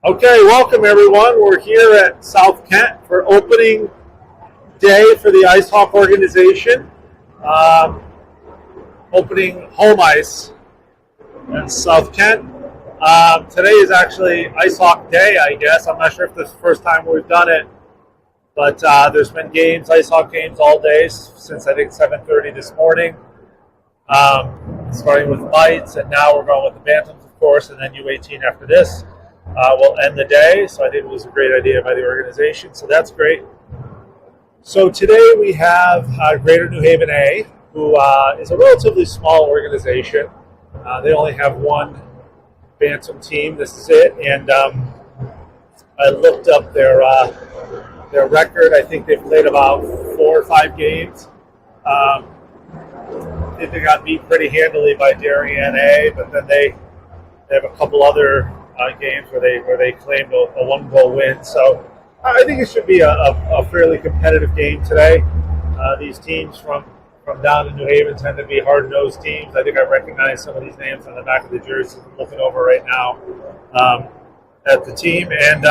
Okay, welcome everyone. We're here at South Kent for opening day for the Icehawk organization. Um, Opening home ice at South Kent. Today is actually Icehawk Day, I guess. I'm not sure if this is the first time we've done it, but there's been games, Icehawk games all day since I think 7:30 this morning. Starting with Mites, and now we're going with the Bantams, of course, and then U18 after this. Will end the day, so I think it was a great idea by the organization, so that's great. So today we have Greater New Haven A, who is a relatively small organization. They only have one Bantam team, this is it, and I looked up their record. I think they've played about 4 or 5 games. I think they got beat pretty handily by Darien A, but then they have a couple other games where they claimed a 1-goal win. So I think it should be a fairly competitive game today. These teams from down in New Haven tend to be hard-nosed teams. I think I recognize some of these names on the back of the jerseys I'm looking over right now at the team. And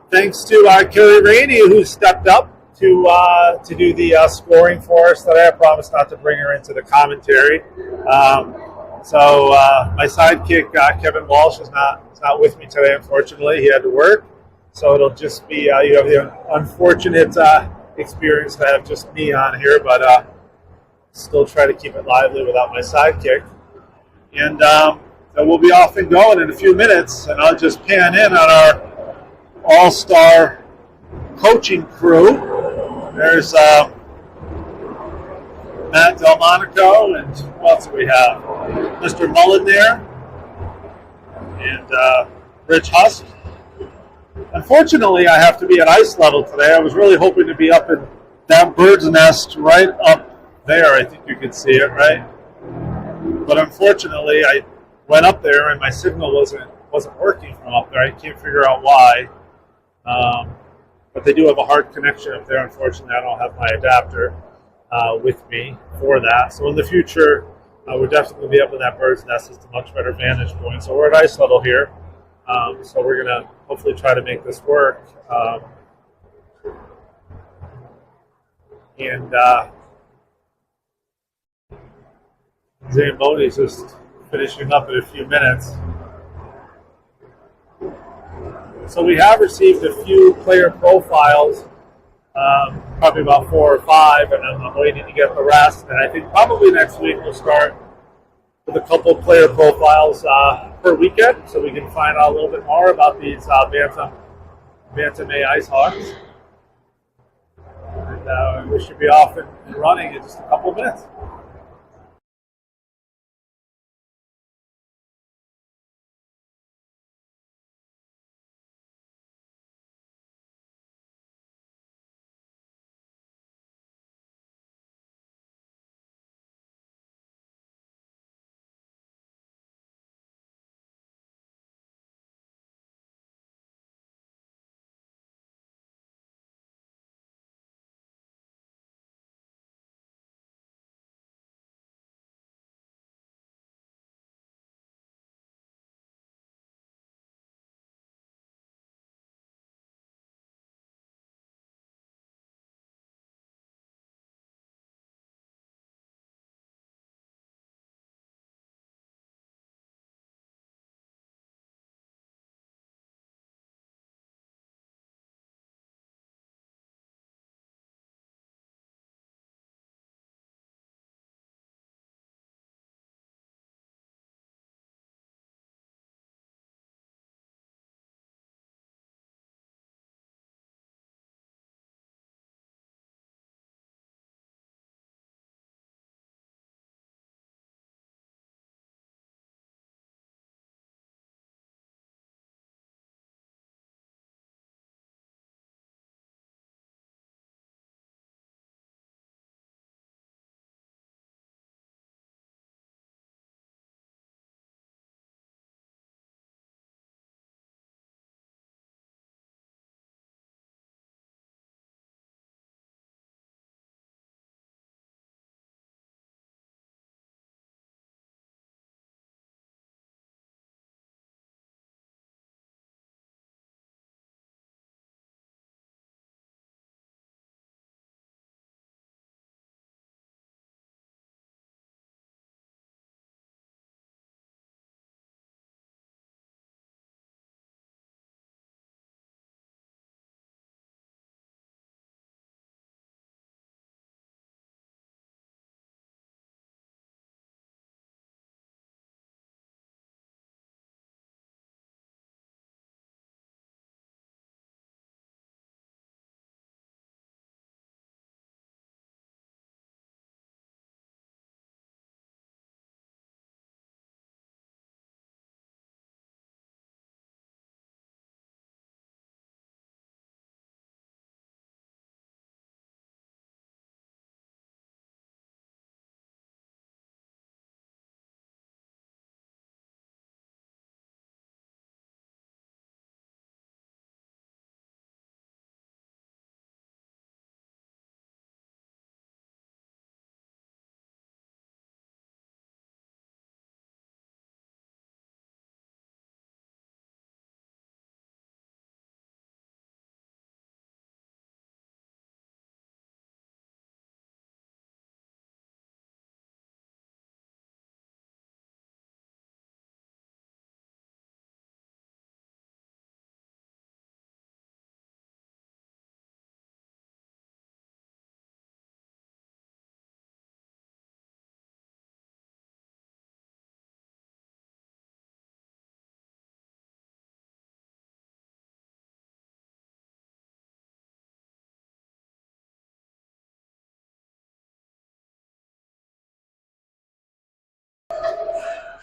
thanks to Kerry Rainey, who stepped up to do the scoring for us today. I promised not to bring her into the commentary. So my sidekick Kevin Walsh is not with me today. Unfortunately, he had to work. So it'll just be you have the unfortunate experience to have just me on here, but still try to keep it lively without my sidekick. And we'll be off and going in a few minutes, and I'll just pan in on our all-star coaching crew. There's Matt Delmonico, and who else do we have? Mr. Mullen there, and Rich Husk. Unfortunately, I have to be at ice level today. I was really hoping to be up in that bird's nest right up there. I think you can see it, right? But unfortunately, I went up there and my signal wasn't working from up there. I can't figure out why. But they do have a hard connection up there. Unfortunately, I don't have my adapter with me for that. So in the future, we're definitely going to be up in that bird's nest. It's a much better vantage point. So we're at ice level here. So we're going to hopefully try to make this work. And Zamboni's just finishing up in a few minutes. So we have received a few player profiles, probably about 4 or 5, and I'm waiting to get the rest. And I think probably next week we'll start with a couple of player profiles per weekend, so we can find out a little bit more about these Bantam A Icehawks. And we should be off and running in just a couple of minutes.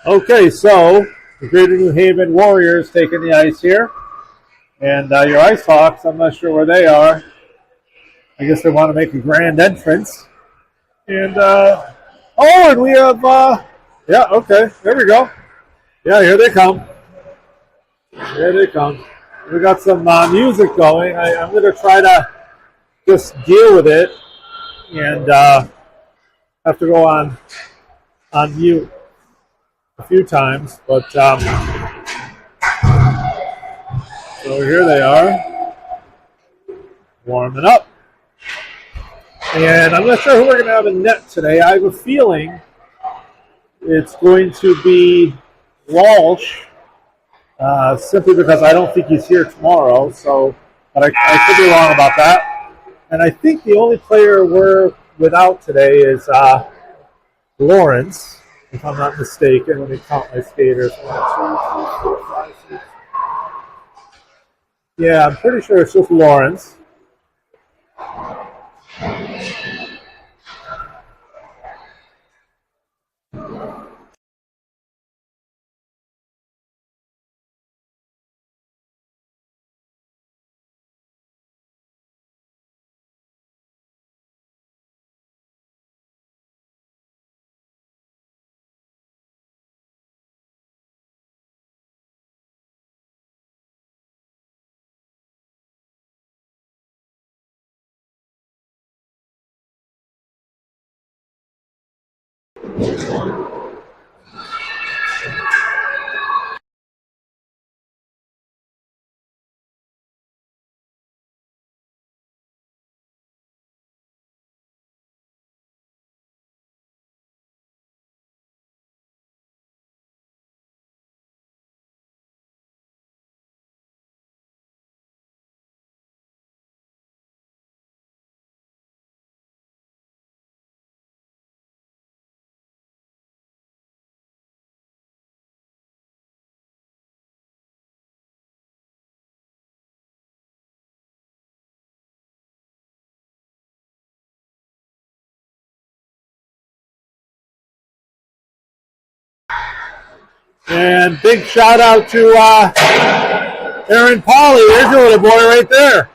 Okay, so the Greater New Haven Warriors taking the ice here. And your Icehawks, I'm not sure where they are. I guess they want to make a grand entrance. And, and we have, yeah, okay, there we go. Yeah, here they come. Here they come. We got some music going. I'm going to try to just deal with it and have to go on mute a few times. But so here they are, warming up. And I'm not sure who we're going to have in net today. I have a feeling it's going to be Walsh, simply because I don't think he's here tomorrow. So, but I could be wrong about that. And I think the only player we're without today is Lawrence, if I'm not mistaken. Let me count my skaters. 1, 2, 3, 4, 5, 6. Yeah, I'm pretty sure it's just Lawrence. And big shout out to Aaron Pauly. There's your little boy right there.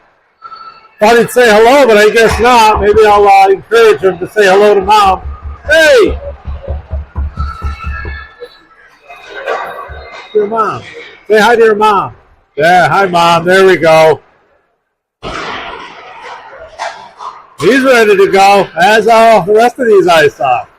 Thought he'd say hello, but I guess not. Maybe I'll encourage him to say hello to Mom. Hey! To your mom. Say hi to your mom. Yeah, hi, Mom. There we go. He's ready to go, as all the rest of these ice off.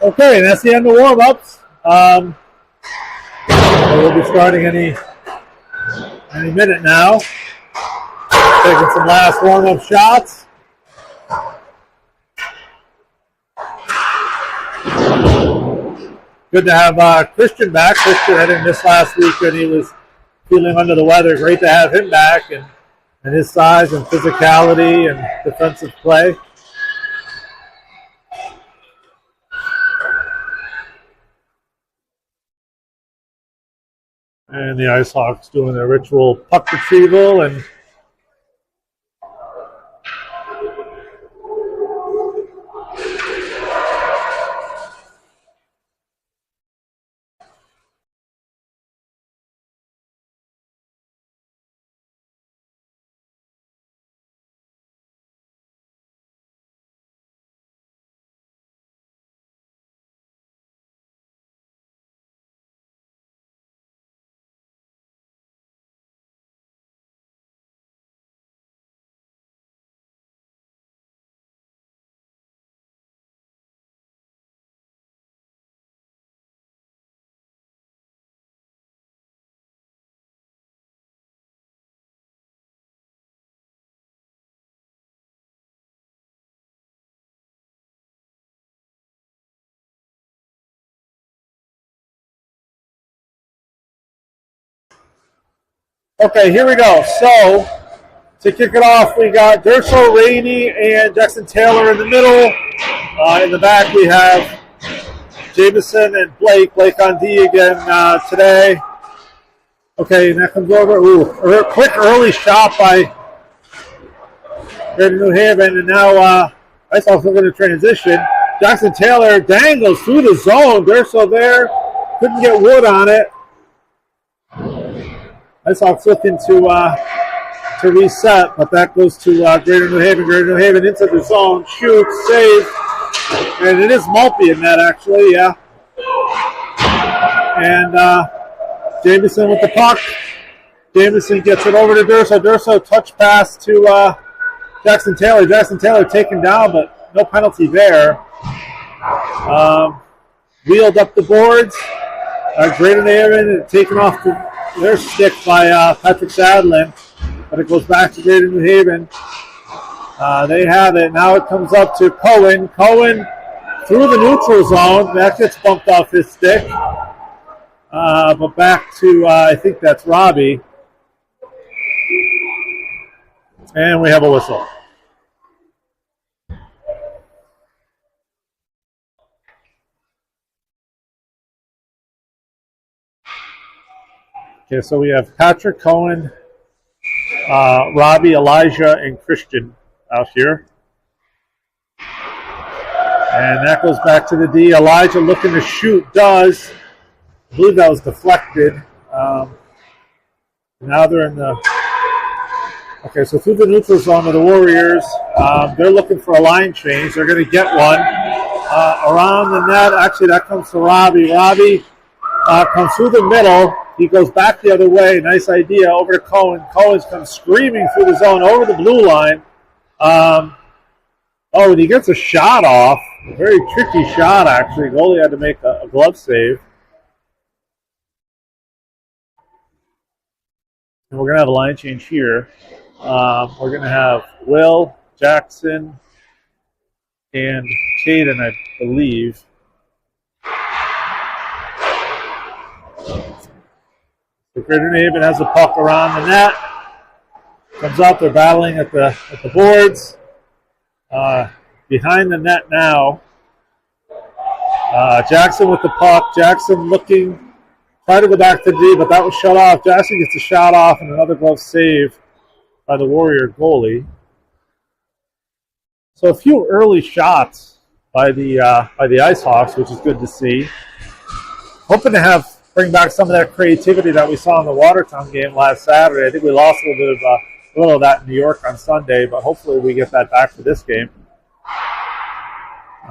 Okay, that's the end of warm-ups. We'll be starting any minute now. Taking some last warm-up shots. Good to have Christian back. Christian, I didn't miss last week when he was feeling under the weather. Great to have him back and his size and physicality and defensive play. And the Icehawks doing their ritual puck retrieval and Okay, here we go. So, to kick it off, we got Durso, Rainey, and Jackson Taylor in the middle. In the back, we have Jameson and Blake. Blake on D again today. Okay, and that comes over. Ooh, quick early shot by New Haven, and now Icehawks looking to transition. Jackson Taylor dangles through the zone. Durso there. Couldn't get wood on it. Icehawks looking to reset, but that goes to Greater New Haven. Greater New Haven into the zone. Shoots, save. And it is Maltby in that, actually, yeah. And Jameson with the puck. Jameson gets it over to Durso. Durso touch pass to Jackson Taylor. Jackson Taylor taken down, but no penalty there. Wheeled up the boards. Greater New Haven taken off their stick by Patrick Sadlin, but it goes back to Greater New Haven. They have it. Now it comes up to Cohen. Cohen through the neutral zone. That gets bumped off his stick. But back to, I think that's Robbie. And we have a whistle. Okay, so we have Patrick, Cohen, Robbie, Elijah, and Christian out here. And that goes back to the D. Elijah looking to shoot, does. I believe that was deflected. Now they're in the... Okay, so through the neutral zone of the Warriors, they're looking for a line change. They're going to get one. Around the net, actually that comes to Robbie. Robbie comes through the middle. He goes back the other way. Nice idea. Over to Cohen. Cohen comes screaming through the zone over the blue line. And he gets a shot off. A very tricky shot, actually. Goalie had to make a glove save. And we're going to have a line change here. We're going to have Will, Jackson, and Caden, I believe. The Greater New Haven has the puck around the net. Comes out, they're battling at the boards. Behind the net now. Jackson with the puck. Jackson looking, tried to go back to D, but that was shut off. Jackson gets a shot off and another glove save by the Warrior goalie. So a few early shots by the Icehawks, which is good to see. Hoping to bring back some of that creativity that we saw in the Watertown game last Saturday. I think we lost a little of that in New York on Sunday, but hopefully we get that back for this game.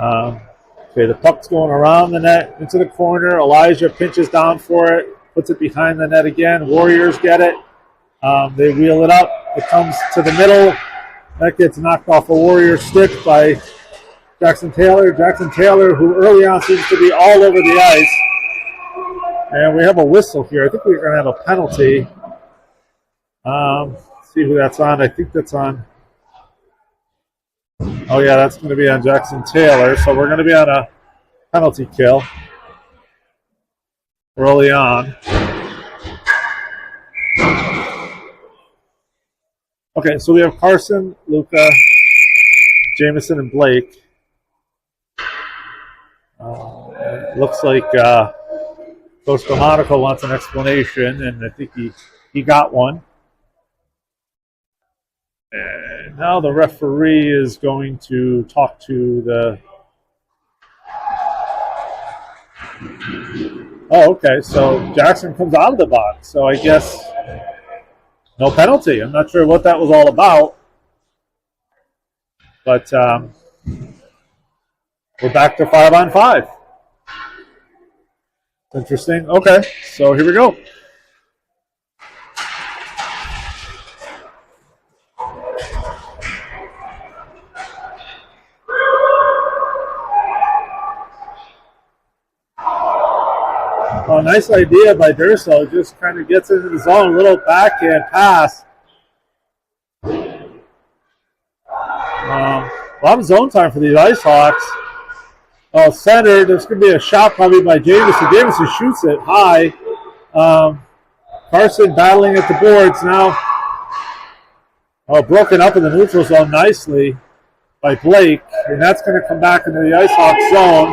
Okay, the puck's going around the net into the corner. Elijah pinches down for it, puts it behind the net again. Warriors get it. They wheel it up. It comes to the middle. That gets knocked off a Warrior stick by Jackson Taylor. Jackson Taylor, who early on seems to be all over the ice. And we have a whistle here. I think we're going to have a penalty. Let's see who that's on. I think that's on. Oh, yeah, that's going to be on Jackson Taylor. So we're going to be on a penalty kill early on. Okay, so we have Carson, Luca, Jameson, and Blake. Looks like Coach Monaco wants an explanation, and I think he got one. And now the referee is going to talk to the... Oh, okay, so Jackson comes out of the box. So I guess no penalty. I'm not sure what that was all about. But we're back to 5-on-5. Interesting. Okay, so here we go. Oh, nice idea by Durso. Just kind of gets into the zone. A little backhand pass. A lot of zone time for these Icehawks. Oh, center. There's going to be a shot probably by Jameson. Jameson shoots it high. Carson battling at the boards now. Oh, broken up in the neutral zone nicely by Blake, and that's going to come back into the Icehawks zone.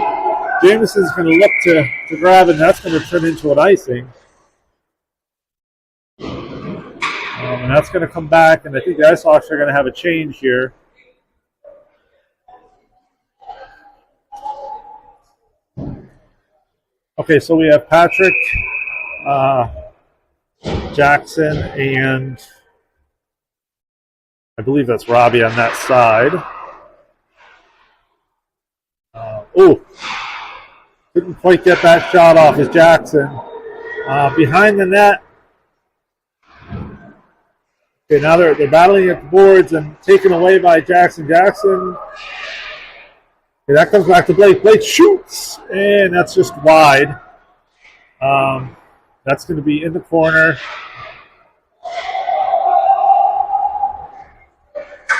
Jameson's going to look to grab it, and that's going to turn into an icing. And that's going to come back, and I think the Icehawks are going to have a change here. Okay, so we have Patrick, Jackson, and I believe that's Robbie on that side. Couldn't quite get that shot off as Jackson. Behind the net. Okay, now they're battling at the boards and taken away by Jackson. Jackson. Okay, that comes back to Blake. Blake shoots, and that's just wide. That's going to be in the corner.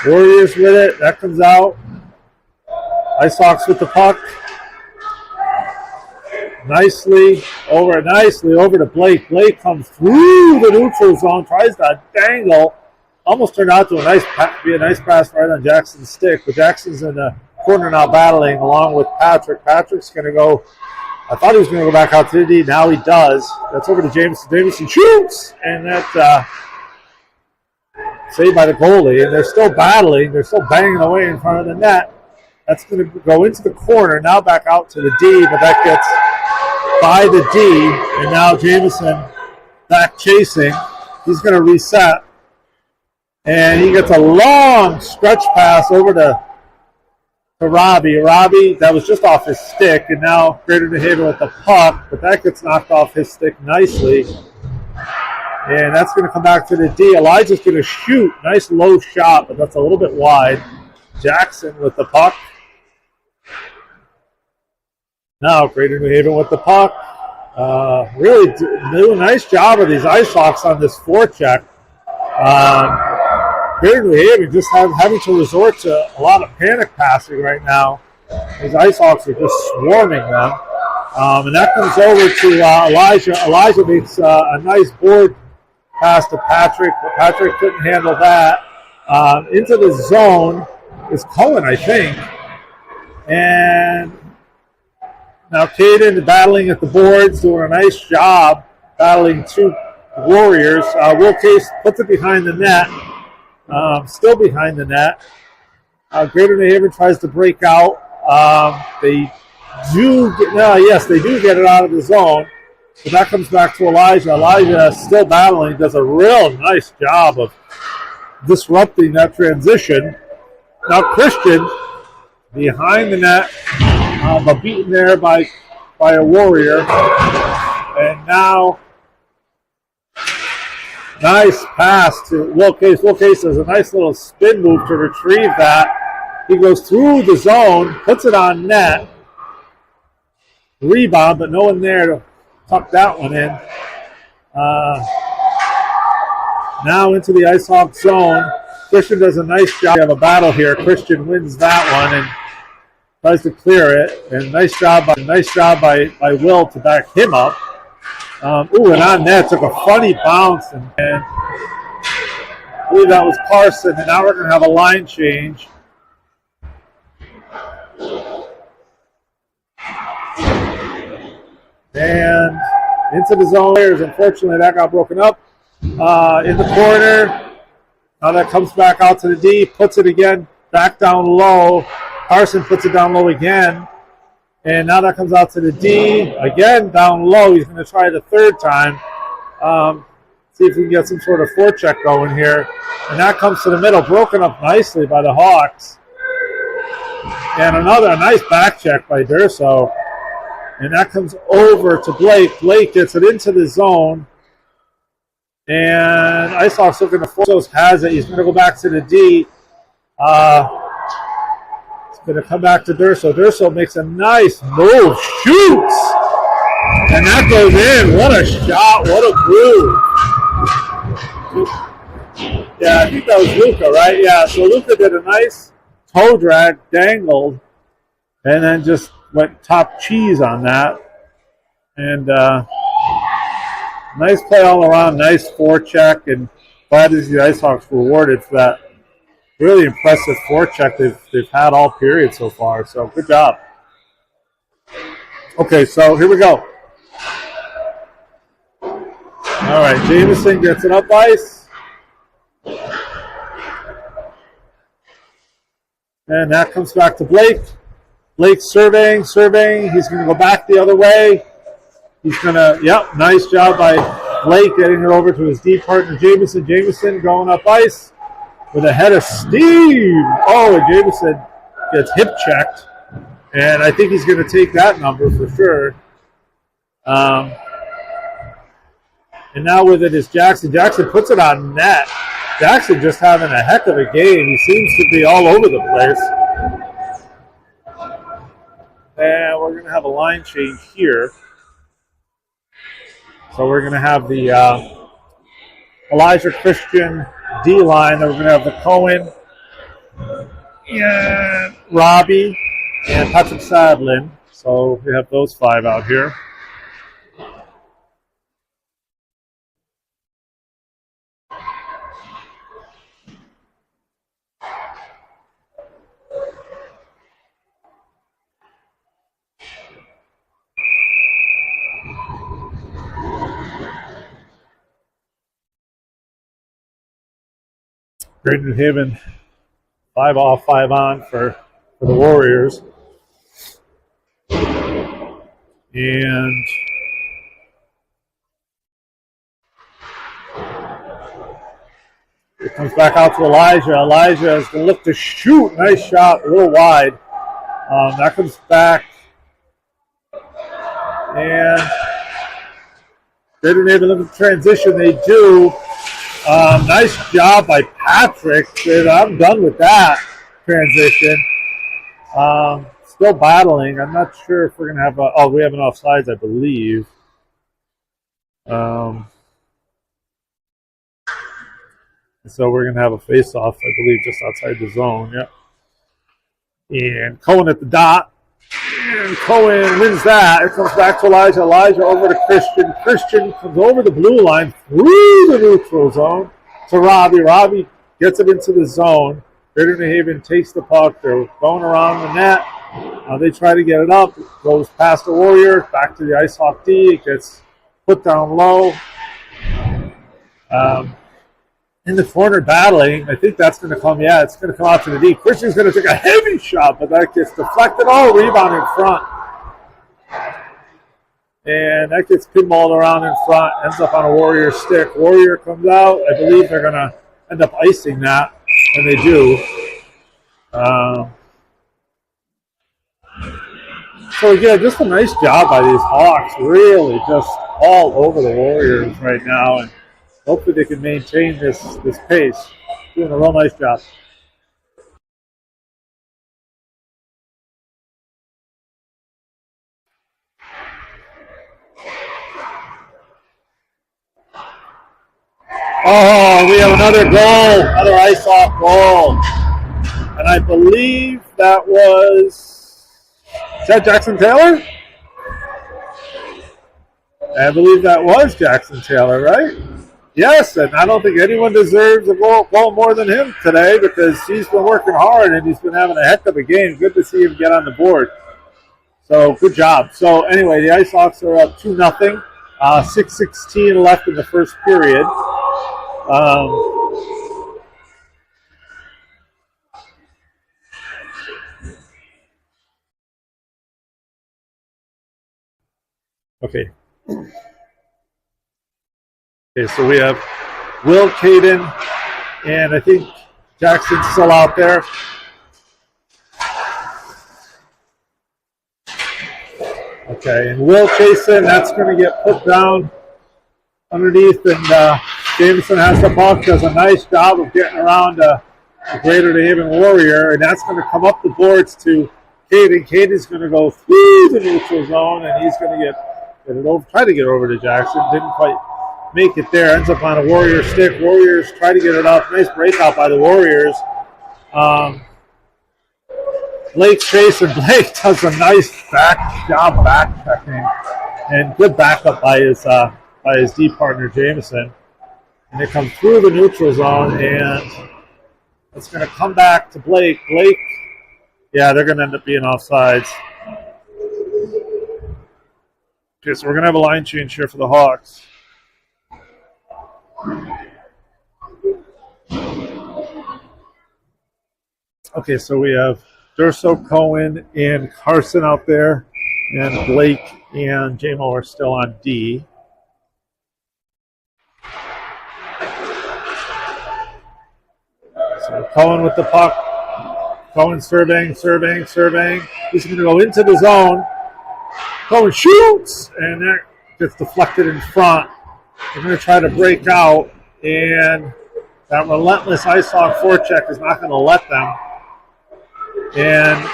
Warriors with it. That comes out. Icehawks with the puck. Nicely over to Blake. Blake comes through the neutral zone, tries to dangle. Almost turned out to be a nice pass right on Jackson's stick, but Jackson's in the corner now battling along with Patrick. Patrick's going to go. I thought he was going to go back out to the D. Now he does. That's over to Jameson. Jameson shoots, and that saved by the goalie. And they're still battling. They're still banging away in front of the net. That's going to go into the corner. Now back out to the D, but that gets by the D. And now Jameson back chasing. He's going to reset. And he gets a long stretch pass over to Robbie. Robbie, that was just off his stick, and now Greater New Haven with the puck, but that gets knocked off his stick nicely. And that's going to come back to the D. Elijah's going to shoot. Nice low shot, but that's a little bit wide. Jackson with the puck. Now Greater New Haven with the puck. Really do a nice job of these Icehawks on this forecheck. Greater New Haven just having to resort to a lot of panic passing right now. These Icehawks are just swarming them. And that comes over to Elijah. Elijah makes a nice board pass to Patrick, but Patrick couldn't handle that. Into the zone is Cohen, I think. And now Caden battling at the boards, doing a nice job battling two Warriors. Will Case puts it behind the net. Still behind the net. Greater New Haven tries to break out. They do get it out of the zone. But that comes back to Elijah. Elijah still battling, does a real nice job of disrupting that transition. Now Christian behind the net, but beaten there by a Warrior. And now nice pass to Will Case. Will Case does a nice little spin move to retrieve that. He goes through the zone, puts it on net. Rebound, but no one there to tuck that one in. Now into the Icehawks zone. Christian does a nice job. We have a battle here. Christian wins that one and tries to clear it. And nice job by Will to back him up. And on net, took a funny bounce, and I believe that was Carson, and now we're going to have a line change. And into the zone players, unfortunately, that got broken up. In the corner, now that comes back out to the D, puts it again, back down low. Carson puts it down low again. And now that comes out to the D. Again, down low. He's going to try the third time. See if we can get some sort of forecheck going here. And that comes to the middle, broken up nicely by the Hawks. And a nice back check by Durso. And that comes over to Blake. Blake gets it into the zone. And Icehawks looking to force. Has it. He's going to go back to the D. Going to come back to Durso. Durso makes a nice move, shoots, and that goes in. What a shot! What a move! Yeah, I think that was Luca, right? Yeah. So Luca did a nice toe drag, dangled, and then just went top cheese on that. And Nice play all around. Nice forecheck, and glad to see the Icehawks rewarded for that really impressive forecheck they've had all period so far. So good job. Okay, so here we go. All right, Jameson gets it up ice. And that comes back to Blake. Blake surveying. He's going to go back the other way. He's going to, nice job by Blake getting it over to his D partner, Jameson. Jameson going up ice with a head of steam. Oh, and Jameson gets hip checked. And I think he's going to take that number for sure. And now with it is Jackson. Jackson puts it on net. Jackson just having a heck of a game. He seems to be all over the place. And we're going to have a line change here. So we're going to have the Elijah Christian D line. Then we're going to have the Cohen and Robbie and Patrick Sadlin. So we have those five out here. Great New Haven, 5 off, 5 on for the Warriors. And it comes back out to Elijah. Elijah is going to look to shoot. Nice shot, a little wide. That comes back. And Great New Haven looking for transition. They do. Nice job by Patrick. I'm done with that transition. Still battling. I'm not sure if we're going to have we have an offsides, I believe. So we're going to have a face-off, I believe, just outside the zone. Yep. And Cohen at the dot. And Cohen wins that. It comes back to Elijah. Elijah over to Christian. Christian comes over the blue line through the neutral zone to Robbie. Robbie gets it into the zone. Greater New Haven takes the puck. They're going around the net. They try to get it up. It goes past the Warrior, back to the Icehawk D. It gets put down low. In the corner battling, I think that's going to come. Yeah, it's going to come out to the D. Christian's going to take a heavy shot, but that gets deflected. Oh, rebound in front. And that gets pinballed around in front, ends up on a Warrior stick. Warrior comes out. I believe they're going to end up icing that, and they do. So, again, just a nice job by these Hawks. Really just all over the Warriors right now. And hopefully they can maintain this pace. Doing a real nice job. Oh, we have another goal, another ice-off goal. And I believe that was, is that Jackson Taylor? I believe that was Jackson Taylor, right? Yes, and I don't think anyone deserves a goal more than him today because he's been working hard and he's been having a heck of a game. Good to see him get on the board. So, good job. So, anyway, the Icehawks are up 2-0. 6:16 left in the first period. Okay. Okay, so we have Will Caden, and I think Jackson's still out there. Okay, and Will chasing, that's going to get put down underneath, and Jameson has the puck, does a nice job of getting around the Greater New Haven Warrior, and that's going to come up the boards to Caden. Caden's going to go through the neutral zone, and he's going to get it over, try to get over to Jackson. Didn't quite make it there. Ends up on a Warrior stick. Warriors try to get it up. Nice breakout by the Warriors. Blake's chasing. Blake does a nice back checking, and good backup by by his D partner Jameson. And they come through the neutral zone, and it's going to come back to Blake. Blake, yeah, they're going to end up being offsides. Okay, so we're going to have a line change here for the Hawks. Okay, so we have Durso, Cohen, and Carson out there, and Blake and JMO are still on D. So Cohen with the puck. Cohen serving. He's going to go into the zone. Cohen shoots, and that gets deflected in front. They're going to try to break out, and that relentless Icehawk forecheck is not going to let them. And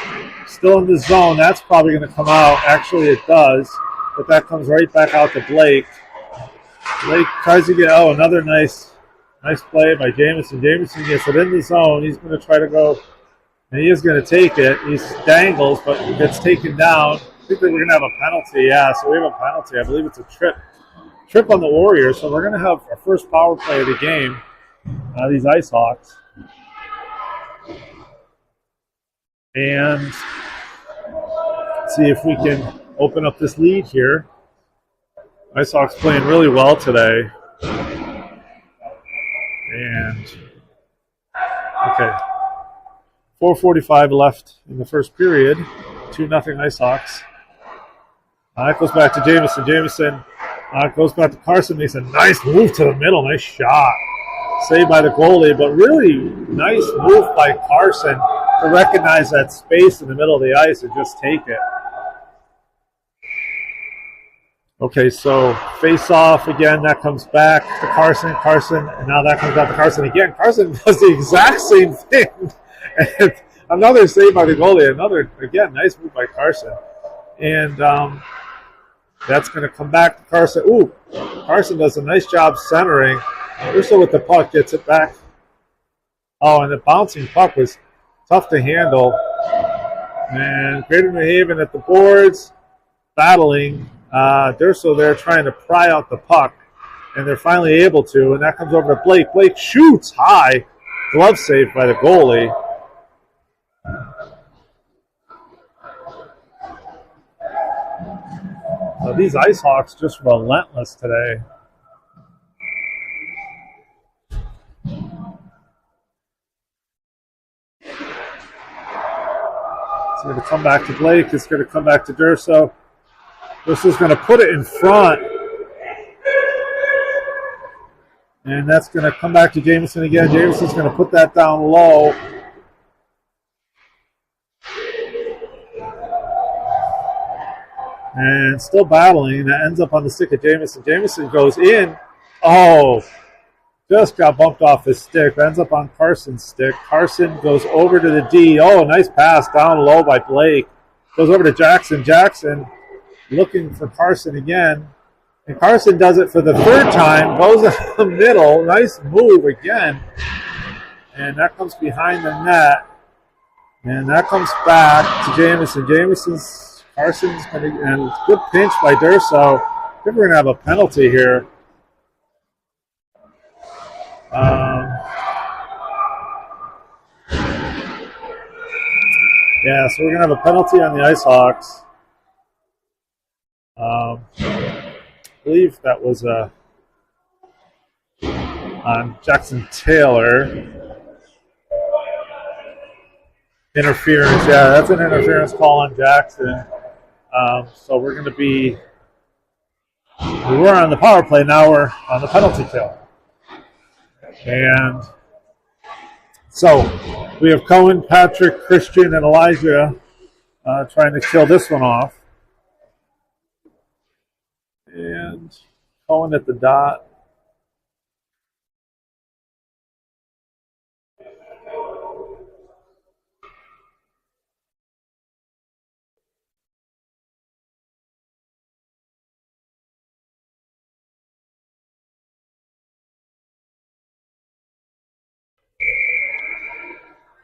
still in the zone, that's probably going to come out. Actually, it does, but that comes right back out to Blake. Blake tries to get another nice play by Jameson. Jameson gets it in the zone. He's going to try to go, and he is going to take it. He dangles, but gets taken down. I think that we're going to have a penalty. Yeah, so we have a penalty. I believe it's a trip on the Warriors. So we're going to have our first power play of the game. These Icehawks. And see if we can open up this lead here. Icehawks playing really well today. And, okay, 4:45 left in the first period. 2-0 Icehawks. It goes back to Jameson. Jameson goes back to Carson. Makes a nice move to the middle. Nice shot. Saved by the goalie, but really nice move by Carson to recognize that space in the middle of the ice and just take it. Okay, so face off again. That comes back to Carson. Carson, and now that comes back to Carson again. Carson does the exact same thing. And another save by the goalie. Another, again, nice move by Carson. And that's going to come back to Carson. Ooh, Carson does a nice job centering. Urso with the puck gets it back. Oh, and the bouncing puck was tough to handle. And Greater New Haven at the boards, battling. Durso there trying to pry out the puck, and they're finally able to, and that comes over to Blake. Blake shoots high. Glove saved by the goalie. These Icehawks just relentless today. It's going to come back to Blake. It's going to come back to Durso. Durso's going to put it in front. And that's going to come back to Jameson again. Jameson's going to put that down low. And still battling. That ends up on the stick of Jameson. Jameson goes in. Oh, just got bumped off his stick. Ends up on Carson's stick. Carson goes over to the D. Oh, nice pass down low by Blake. Goes over to Jackson. Jackson looking for Carson again. And Carson does it for the third time. Goes in the middle. Nice move again. And that comes behind the net. And that comes back to Jameson. Carson's going to, and good pinch by Durso. I think we're going to have a penalty here. Yeah, so we're going to have a penalty on the Icehawks. I believe that was on Jackson Taylor. Interference, yeah, that's an interference call on Jackson. So we're going to be, we were on the power play, now we're on the penalty kill. And so we have Cohen, Patrick, Christian, and Elijah trying to kill this one off. And Cohen at the dot.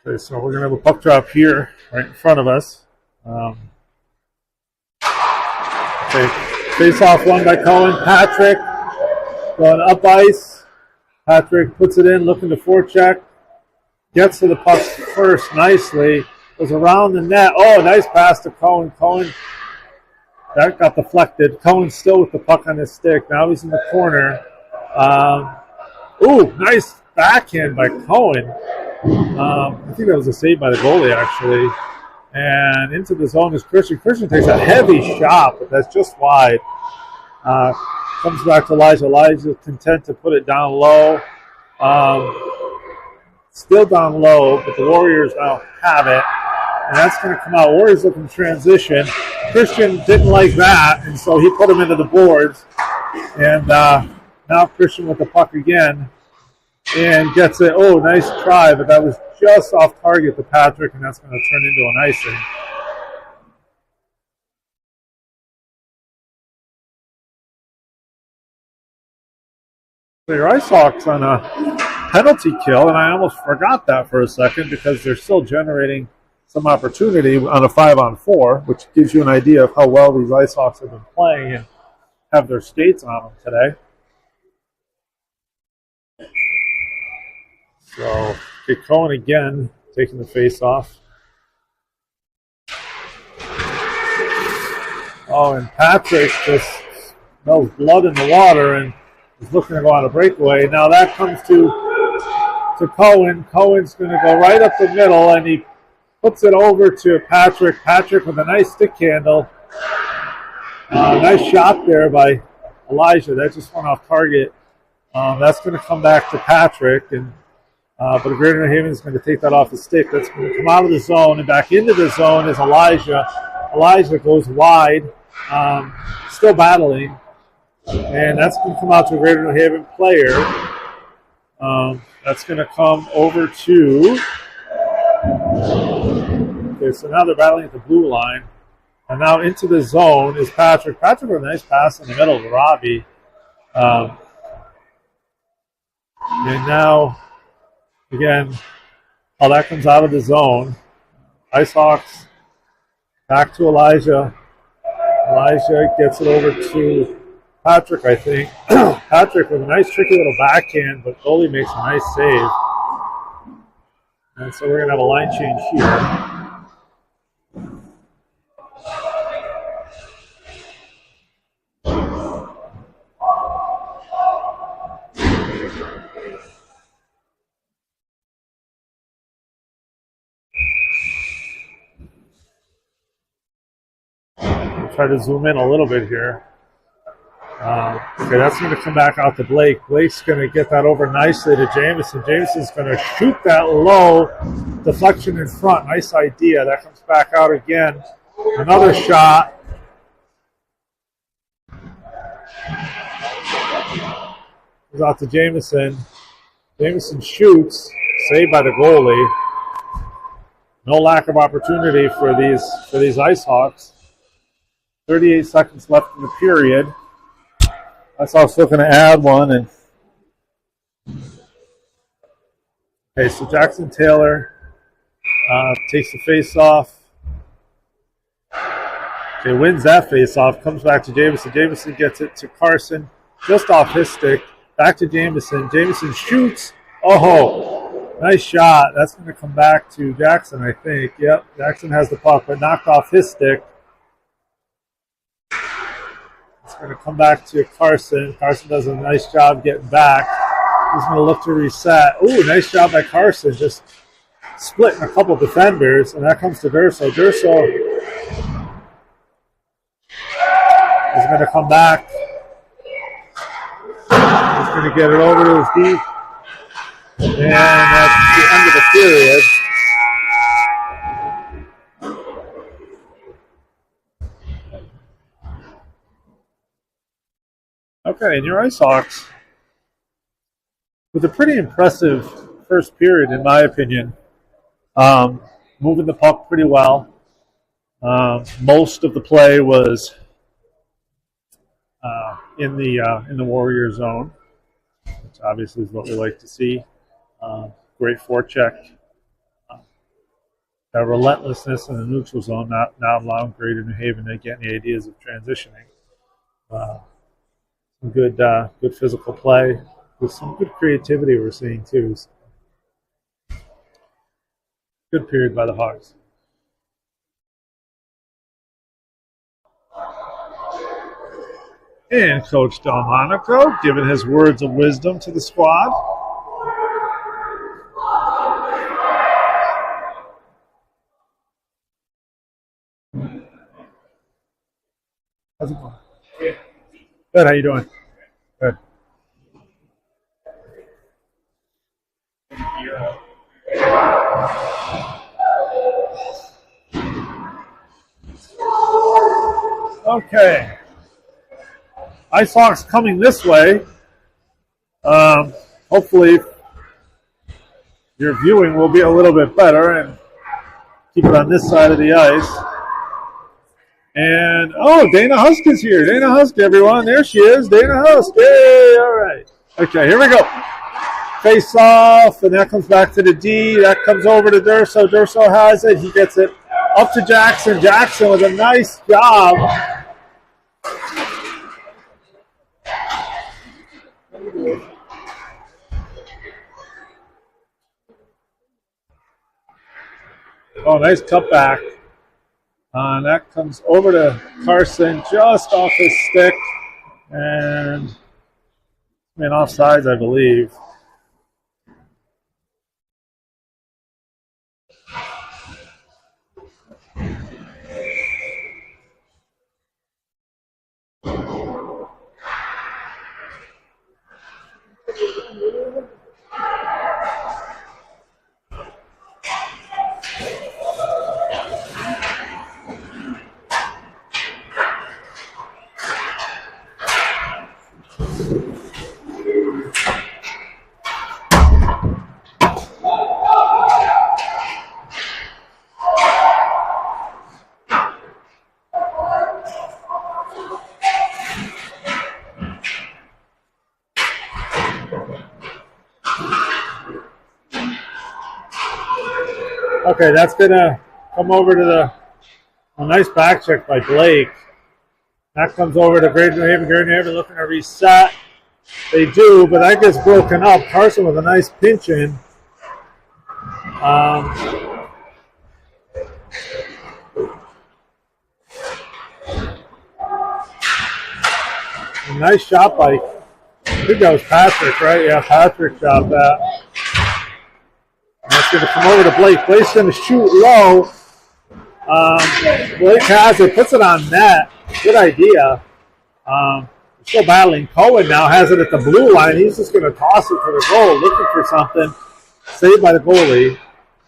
Okay, so we're going to have a puck drop here, right in front of us. Okay, face off one by Cohen. Patrick Going up ice. Patrick puts it in, looking to forecheck. Gets to the puck first nicely. Goes around the net. Oh, nice pass to Cohen. Cohen, that got deflected. Cohen's still with the puck on his stick. Now he's in the corner. Nice backhand by Cohen. I think that was a save by the goalie, actually. And into the zone is Christian. Christian takes a heavy shot, but that's just wide. Comes back to Elijah. Elijah content to put it down low. Still down low, but the Warriors now have it. And that's going to come out. Warriors looking to transition. Christian didn't like that, and so he put him into the boards. And now Christian with the puck again. And gets it. Oh, nice try, but that was just off target to Patrick, and that's going to turn into an icing. So your Icehawks on a penalty kill, and I almost forgot that for a second because they're still generating some opportunity on a 5-on-4, which gives you an idea of how well these Icehawks have been playing and have their skates on them today. So, Cohen again taking the face off. Oh, and Patrick just smells blood in the water and is looking to go on a breakaway. Now that comes to Cohen. Cohen's going to go right up the middle, and he puts it over to Patrick. Patrick with a nice stick handle. Nice shot there by Elijah. That just went off target. That's going to come back to Patrick, and but Greater New Haven is going to take that off the stick. That's going to come out of the zone, and back into the zone is Elijah. Elijah goes wide, still battling, and that's going to come out to a Greater New Haven player. That's going to come over to... Okay, so now they're battling at the blue line. And now into the zone is Patrick. Patrick with a nice pass in the middle to Robbie. And now... Again, all that comes out of the zone. Icehawks back to Elijah. Elijah gets it over to Patrick, I think. Patrick with a nice tricky little backhand, but goalie makes a nice save. And so we're going to have a line change here. Try to zoom in a little bit here. Okay, that's going to come back out to Blake. Blake's going to get that over nicely to Jameson. Jameson's going to shoot that low deflection in front. Nice idea. That comes back out again. Another shot. Goes out to Jameson. Jameson shoots. Saved by the goalie. No lack of opportunity for these Icehawks. 38 seconds left in the period. I was also looking to add one. And okay, so Jackson Taylor takes the face off. Okay, wins that face off. Comes back to Jameson. Jameson gets it to Carson, just off his stick. Back to Jameson. Jameson shoots. Oh, nice shot. That's going to come back to Jackson, I think. Yep, Jackson has the puck, but knocked off his stick. It's going to come back to Carson. Carson does a nice job getting back. He's going to look to reset. Ooh, nice job by Carson. Just splitting a couple defenders, and that comes to Durso. Durso is going to come back. He's going to get it over to his D. And that's the end of the period. Okay, and your Icehawks, with a pretty impressive first period, in my opinion, moving the puck pretty well. Most of the play was in the Warrior zone, which obviously is what we like to see. Great forecheck. That relentlessness in the neutral zone, not allowing Greater New Haven to get any ideas of transitioning. Some good physical play with some good creativity we're seeing too. Good period by the Hawks. And Coach Delmonico giving his words of wisdom to the squad. How's it going? Good, how you doing? Good. Okay. Icehawks coming this way. Hopefully your viewing will be a little bit better and keep it on this side of the ice. And, Dana Husk is here. Dana Husk, everyone. There she is. Dana Husk. Hey, all right. Okay, here we go. Face off, and that comes back to the D. That comes over to Durso. Durso has it. He gets it up to Jackson. Jackson with a nice job. Oh, nice cutback. And that comes over to Carson just off his stick. And offsides, I believe. Okay, that's going to come over to a nice back check by Blake. That comes over to Great New Haven. Great New Haven looking to reset. They do, but that gets broken up. Carson with a nice pinch in. Nice shot by, I think that was Patrick, right? Yeah, Patrick shot that. And that's going to come over to Blake. Blake's going to shoot low. Blake has it, puts it on net. Good idea. Still battling. Cohen now has it at the blue line. He's just going to toss it for the goal, looking for something. Saved by the goalie.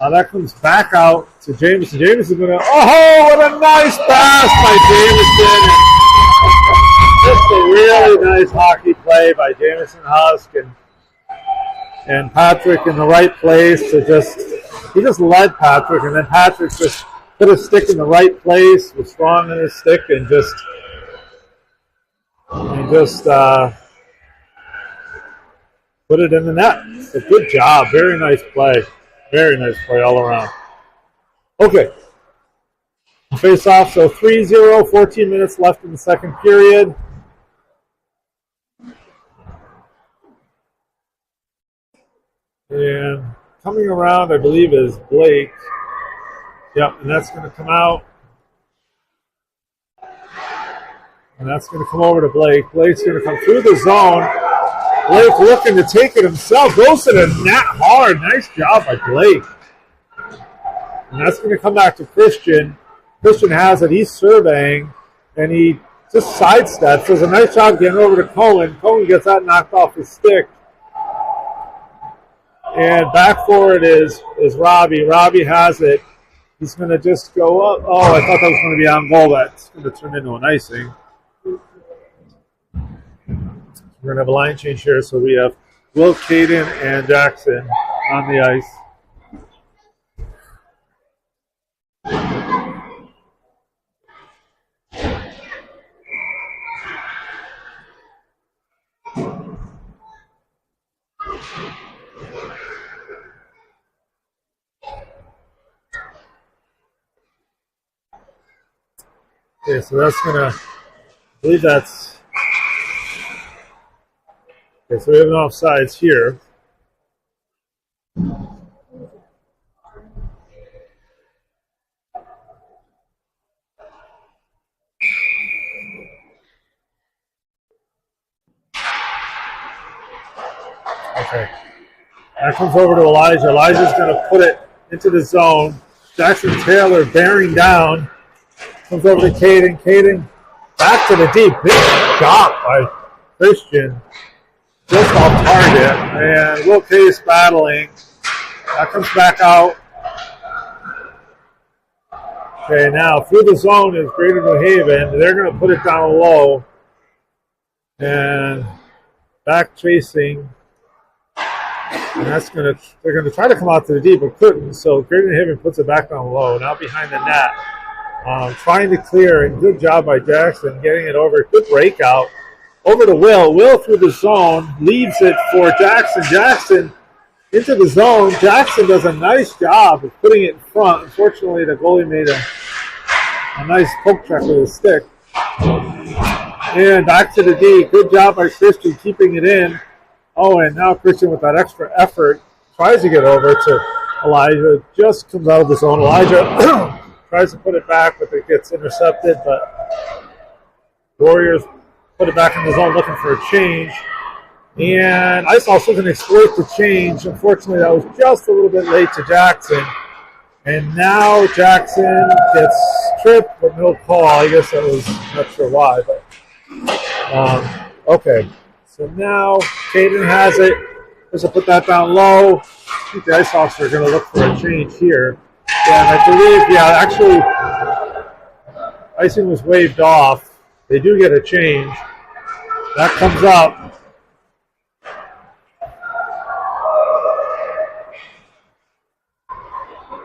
That comes back out to Jameson. Jameson's going to, what a nice pass by Jameson. Just a really nice hockey play by Jameson Husk and Patrick in the right place to he just led Patrick, and then Patrick just put his stick in the right place, was strong in his stick, and just put it in the net. So good job. Very nice play. Very nice play all around. Okay. Face off, so 3-0, 14 minutes left in the second period. And coming around, I believe, is Blake. Yep, and that's going to come out. And that's going to come over to Blake. Blake's going to come through the zone. Blake looking to take it himself. Goes to the net hard. Nice job by Blake. And that's going to come back to Christian. Christian has it. He's surveying. And he just sidesteps. Does a nice job getting over to Cohen. Cohen gets that knocked off his stick. And back for it is Robbie. Robbie has it. He's going to just go up. Oh, I thought that was going to be on goal. That's going to turn into an icing. We're going to have a line change here. So we have Will, Caden, and Jackson on the ice. Okay, so that's going to, I believe that's Okay, so we have an offsides here. Okay. That comes over to Elijah. Elijah's going to put it into the zone. Jackson Taylor bearing down. Comes over to Caden. Caden back to the deep. Big shot by Christian. Just off target. And Will Case battling. That comes back out. Okay, now through the zone is Greater New Haven. They're going to put it down low. And back chasing. And they're going to try to come out to the deep, but couldn't. So Greater New Haven puts it back down low. Now behind the net. Trying to clear, and good job by Jackson getting it over. Good breakout. Over to Will. Will through the zone. Leaves it for Jackson. Jackson into the zone. Jackson does a nice job of putting it in front. Unfortunately, the goalie made a nice poke check with his stick. And back to the D. Good job by Christian keeping it in. Oh, and now Christian with that extra effort tries to get over to Elijah. Just comes out of the zone. Elijah tries to put it back, but it gets intercepted. But Warriors put it back in the zone looking for a change. And Icehawks can exploit the change. Unfortunately, that was just a little bit late to Jackson. And now Jackson gets tripped, but no call. I guess that was, not sure why. But okay. So now Caden has it. Just to put that down low. I think the Icehawks are going to look for a change here. Yeah, and I believe, actually, icing was waved off. They do get a change. That comes up.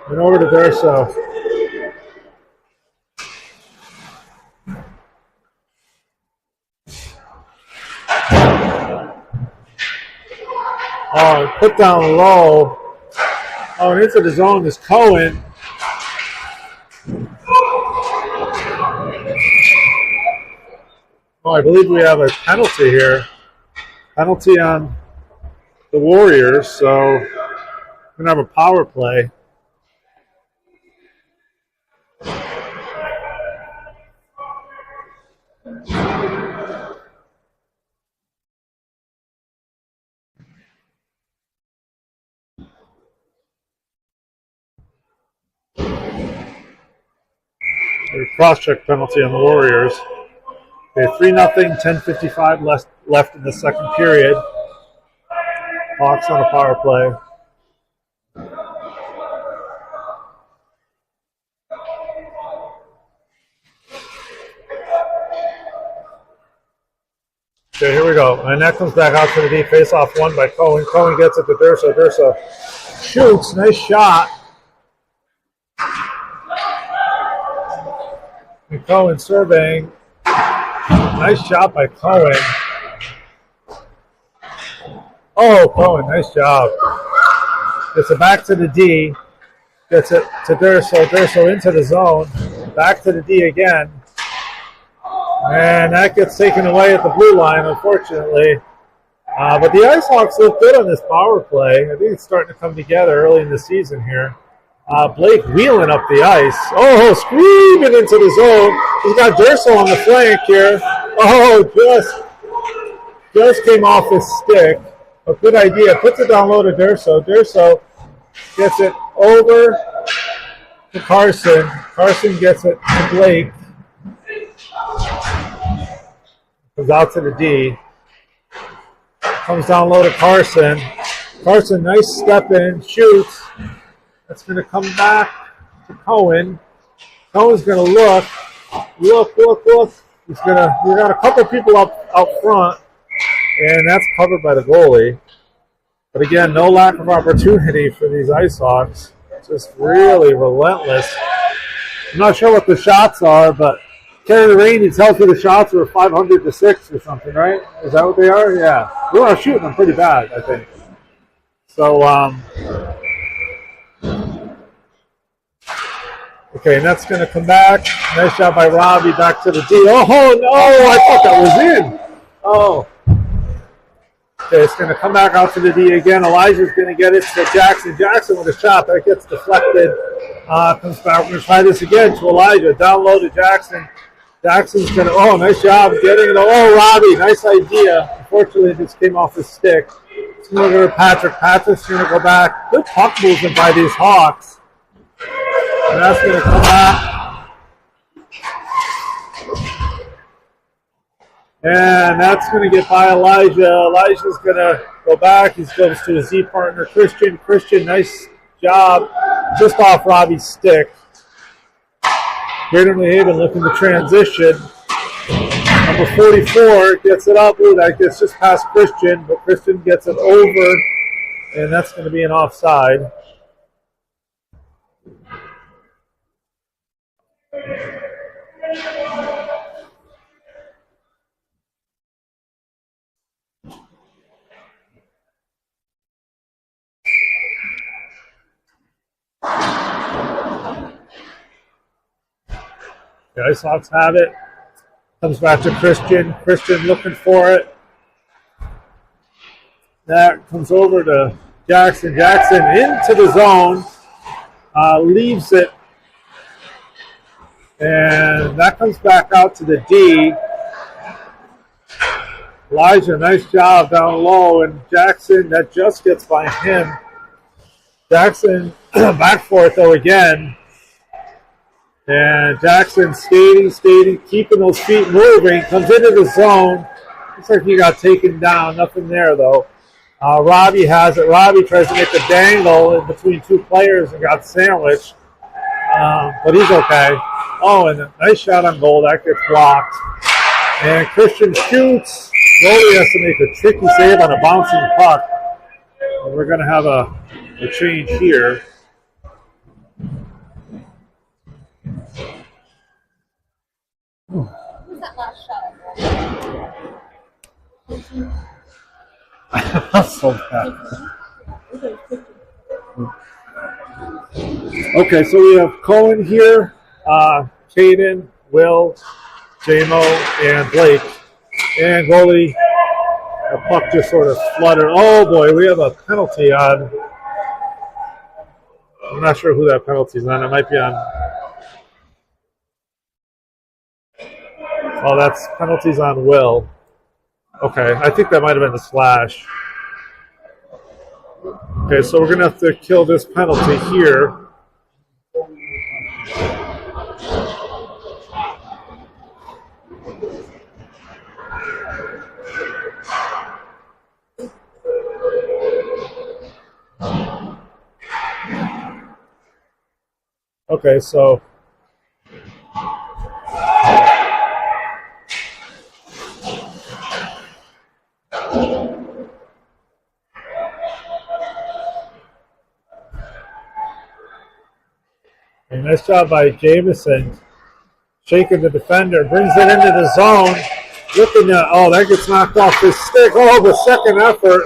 And over to Durso. Oh, put down low. Oh, and into the zone is Cohen. Oh, I believe we have a penalty here. Penalty on the Warriors, so we're going to have a power play. A cross-check penalty on the Warriors. Okay, 3-0, 10:55 left in the second period. Hawks on a power play. Okay, here we go. And that comes back out to the deep. Face-off won by Cohen. Cohen gets it to Durso. Durso shoots. Nice shot. And Cohen surveying. Nice shot by Cohen. Oh, Cohen, nice job. Gets it back to the D. Gets it to Durso. Durso into the zone. Back to the D again. And that gets taken away at the blue line, unfortunately. But the Icehawks look good on this power play. I think it's starting to come together early in the season here. Blake wheeling up the ice. Oh, screaming into the zone. He's got Durso on the flank here. Oh, just came off his stick. A good idea. Puts it down low to Durso. Durso gets it over to Carson. Carson gets it to Blake. Goes out to the D. Comes down low to Carson. Carson, nice step in, shoots. That's going to come back to Cohen. Cohen's going to look. We got a couple people out front, and that's covered by the goalie. But again, no lack of opportunity for these Icehawks. Just really relentless. I'm not sure what the shots are, but Kerry Rainey tells me the shots were 500-6 or something, right? Is that what they are? Yeah. We were shooting them pretty bad, I think. So, okay, and that's going to come back. Nice shot by Robbie, back to the D. Oh, no, I thought that was in. Oh. Okay, it's going to come back out to the D again. Elijah's going to get it to Jackson. Jackson with a shot that gets deflected. Comes back. We're going to try this again to Elijah. Down low to Jackson. Jackson's going to, oh, nice job getting it. Oh, Robbie, nice idea. Unfortunately, it just came off his stick. It's going to go to Patrick. Patrick's going to go back. Good puck movement by these Hawks. And that's going to come back. And that's going to get by Elijah. Elijah's going to go back. He goes to his Z partner, Christian. Christian, nice job. Just off Robbie's stick. Greater New Haven looking to transition. Number 44 gets it up. Ooh, that gets just past Christian, but Christian gets it over, and that's going to be an offside. The Icehawks have it. Comes back to Christian. Christian looking for it. That comes over to Jackson. Jackson into the zone. Leaves it. And that comes back out to the D. Elijah, nice job down low. And Jackson, that just gets by him. Jackson back for it though again. And Jackson skating, keeping those feet moving. Comes into the zone. Looks like he got taken down. Nothing there, though. Robbie has it. Robbie tries to make a dangle in between two players and got sandwiched. But he's okay. Oh, and a nice shot on goal. That gets blocked. And Christian shoots. Goalie has to make a tricky save on a bouncing puck. And we're going to have a change here. Who's that last shot? That's so bad. Okay, so we have Cohen here, Caden, Will, J-Mo, and Blake. And goalie, the puck just sort of fluttered. Oh boy, we have a penalty on. I'm not sure who that penalty is on. It might be on. Oh, that's penalties on Will. Okay, I think that might have been the slash. Okay, so we're going to have to kill this penalty here. Okay, so nice job by Jameson. Shaking the defender, brings it into the zone. Looking at, oh, that gets knocked off his stick. Oh, the second effort.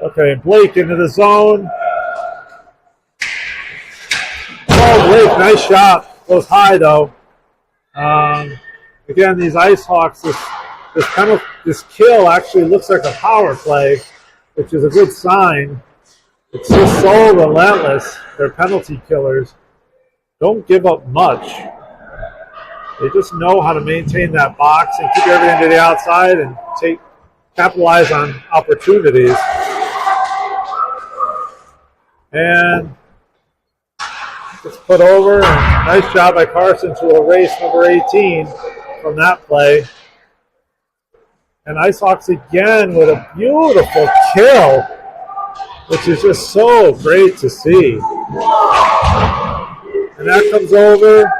Okay, Blake into the zone. Oh, Blake, nice shot. Goes high, though. Again, these Icehawks, this kill actually looks like a power play, which is a good sign. It's just so relentless. They're penalty killers. Don't give up much. They just know how to maintain that box and keep everything to the outside and capitalize on opportunities. And it's put over. And nice job by Carson to erase number 18 from that play. And Icehawks again with a beautiful kill, which is just so great to see. And that comes over.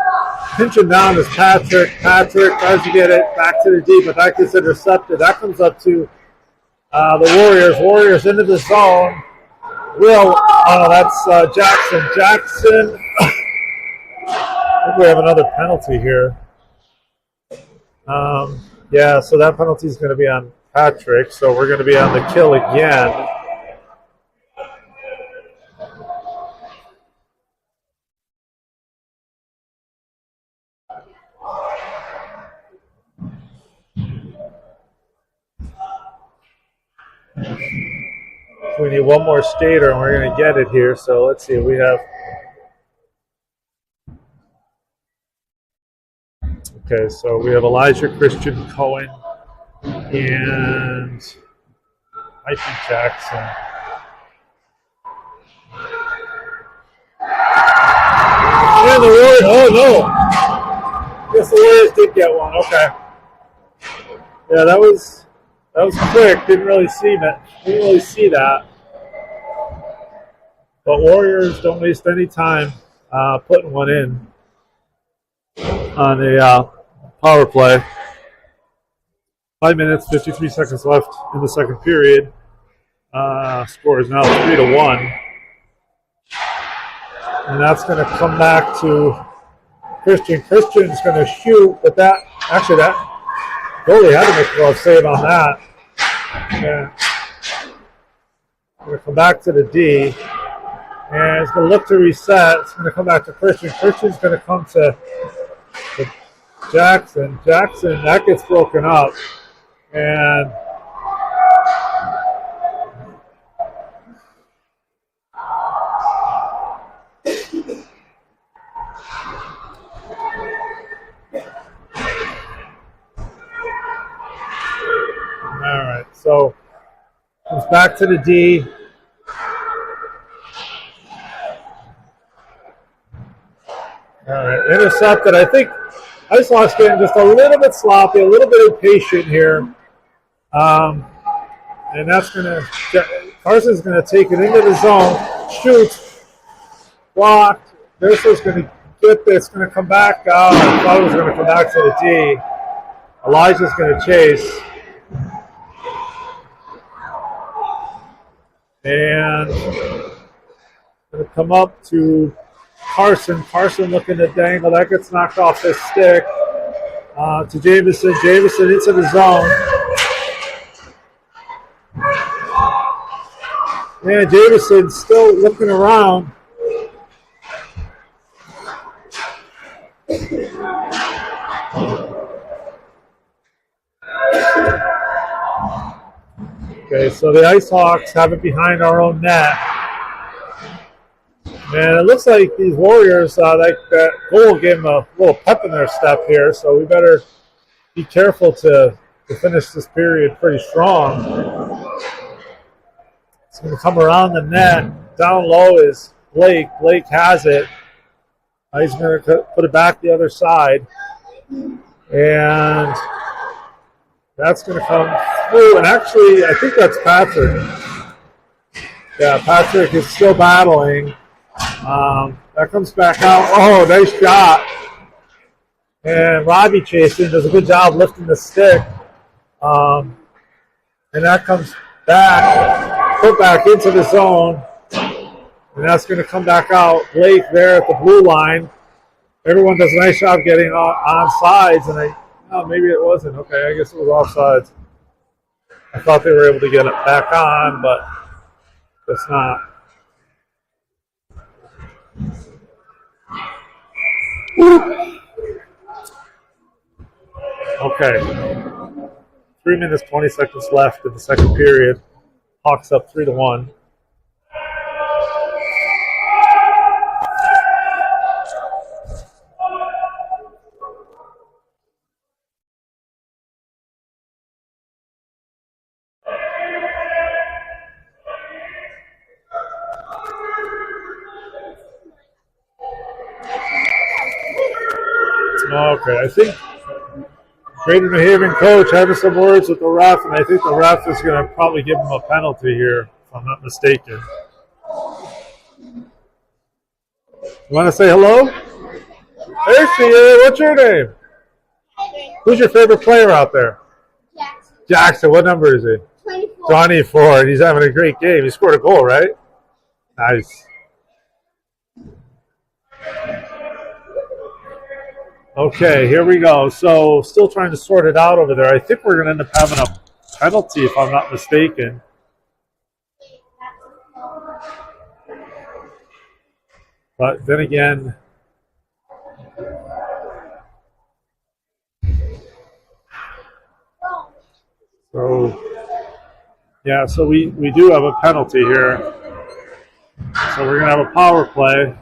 Pinching down is Patrick. Patrick tries to get it back to the D, but that gets intercepted. That comes up to the Warriors. Warriors into the zone. Will, that's Jackson. Jackson. I think we have another penalty here. Yeah, so that penalty is going to be on Patrick. So we're going to be on the kill again. We need one more skater, and we're going to get it here. So let's see. We have. Okay, so we have Elijah, Christian, Cohen, and Mikey Jackson. And the Warriors. Oh no! I guess the Warriors did get one. Okay. Yeah, that was quick. Didn't really see that. Didn't really see that. But Warriors don't waste any time putting one in on a power play. 5 minutes, 53 seconds left in the second period. Score is now 3-1. And that's going to come back to Christian. Christian's going to shoot, but that goalie had to make a glove save on that. Yeah. Going to come back to the D. And it's going to look to reset. It's going to come back to Christian. Christian's going to come to Jackson. Jackson, that gets broken up. And all right, so comes back to the D. All right, intercepted. I think Icehawks getting just a little bit sloppy, a little bit impatient here. And that's going to, Carson's going to take it into the zone, shoots, blocked. This is going to get this, going to come back. I thought it was going to come back to the D. Elijah's going to chase. And going to come up to Carson. Carson looking to dangle. That gets knocked off his stick. To Jameson. Jameson into the zone. And Jameson still looking around. Okay, so the Icehawks have it behind our own net. And it looks like these Warriors, that goal gave them a little pep in their step here, so we better be careful to finish this period pretty strong. It's going to come around the net. Down low is Blake. Blake has it. He's going to put it back the other side. And that's going to come through. And actually, I think that's Patrick. Yeah, Patrick is still battling. That comes back out. Oh, nice shot. And Robbie chasing does a good job lifting the stick. And that comes back, put back into the zone. And that's going to come back out. Blake there at the blue line. Everyone does a nice job getting on sides. And maybe it wasn't. Okay, I guess it was offsides. I thought they were able to get it back on, but it's not. Okay. 3 minutes, 20 seconds left in the second period. Hawks up 3-1. Okay, I think Greater New Haven coach having some words with the ref, and I think the ref is going to probably give him a penalty here, if I'm not mistaken. You want to say hello? There she is. What's your name? Who's your favorite player out there? Jackson. Jackson. What number is he? 24. 24, and he's having a great game. He scored a goal, right? Nice. Okay, here we go. So, still trying to sort it out over there. I think we're going to end up having a penalty, if I'm not mistaken. But then again, so Yeah, so we do have a penalty here. So we're going to have a power play.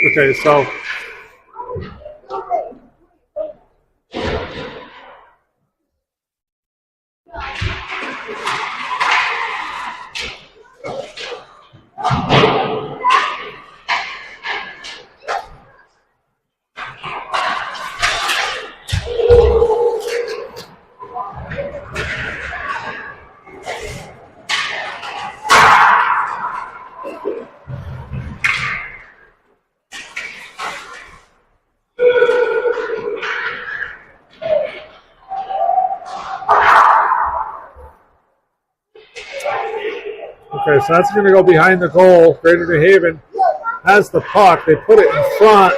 Okay, so okay, so that's going to go behind the goal. Greater New Haven has the puck. They put it in front.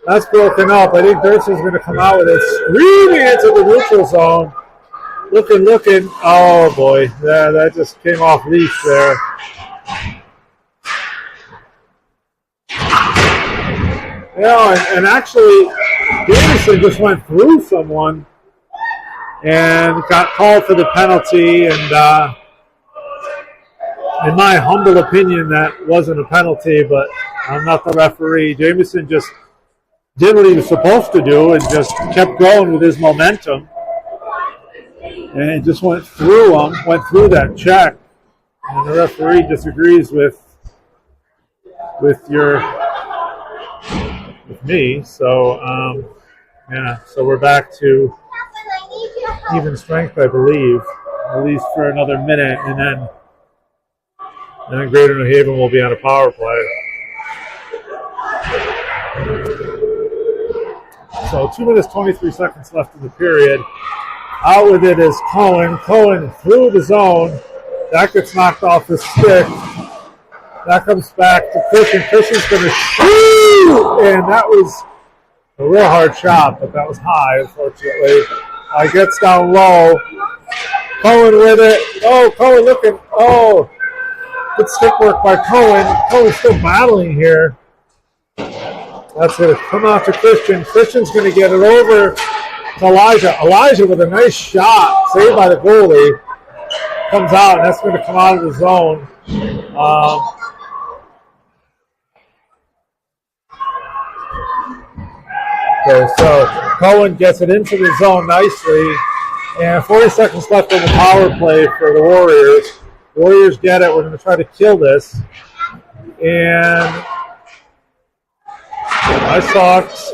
That's broken up. I think Durson's going to come out with it, screaming into the neutral zone. Looking. Oh, boy. Yeah, that just came off leash there. Yeah, and actually, Davison just went through someone and got called for the penalty. And in my humble opinion, that wasn't a penalty, but I'm not the referee. Jameson just did what he was supposed to do and just kept going with his momentum. And just went through that check. And the referee disagrees with me. So, so we're back to even strength, I believe, at least for another minute. And then Greater New Haven will be on a power play. So 2 minutes, 23 seconds left in the period. Out with it is Cohen. Cohen through the zone. That gets knocked off his stick. That comes back to Christian. Christian's going to shoot! And that was a real hard shot, but that was high, unfortunately. Gets down low. Cohen with it. Oh, Cohen looking. Oh, good stick work by Cohen. Cohen's still battling here. That's going to come out to Christian. Christian's going to get it over to Elijah. Elijah with a nice shot, saved by the goalie. Comes out, and that's going to come out of the zone. Okay, so Cohen gets it into the zone nicely. And 40 seconds left on the power play for the Warriors. Warriors get it. We're going to try to kill this. And Icehawks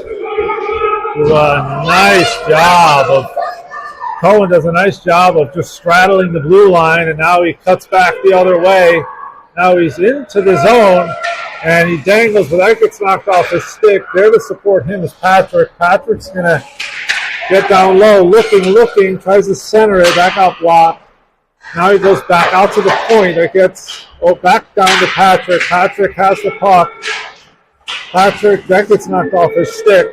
do a nice job of, Cohen does a nice job of just straddling the blue line, and now he cuts back the other way. Now he's into the zone, and he dangles, but that gets knocked off his stick. There to support him is Patrick. Patrick's going to get down low, looking, tries to center it, back out block. Now he goes back out to the point. It gets back down to Patrick. Patrick has the puck. Patrick, that gets knocked off his stick.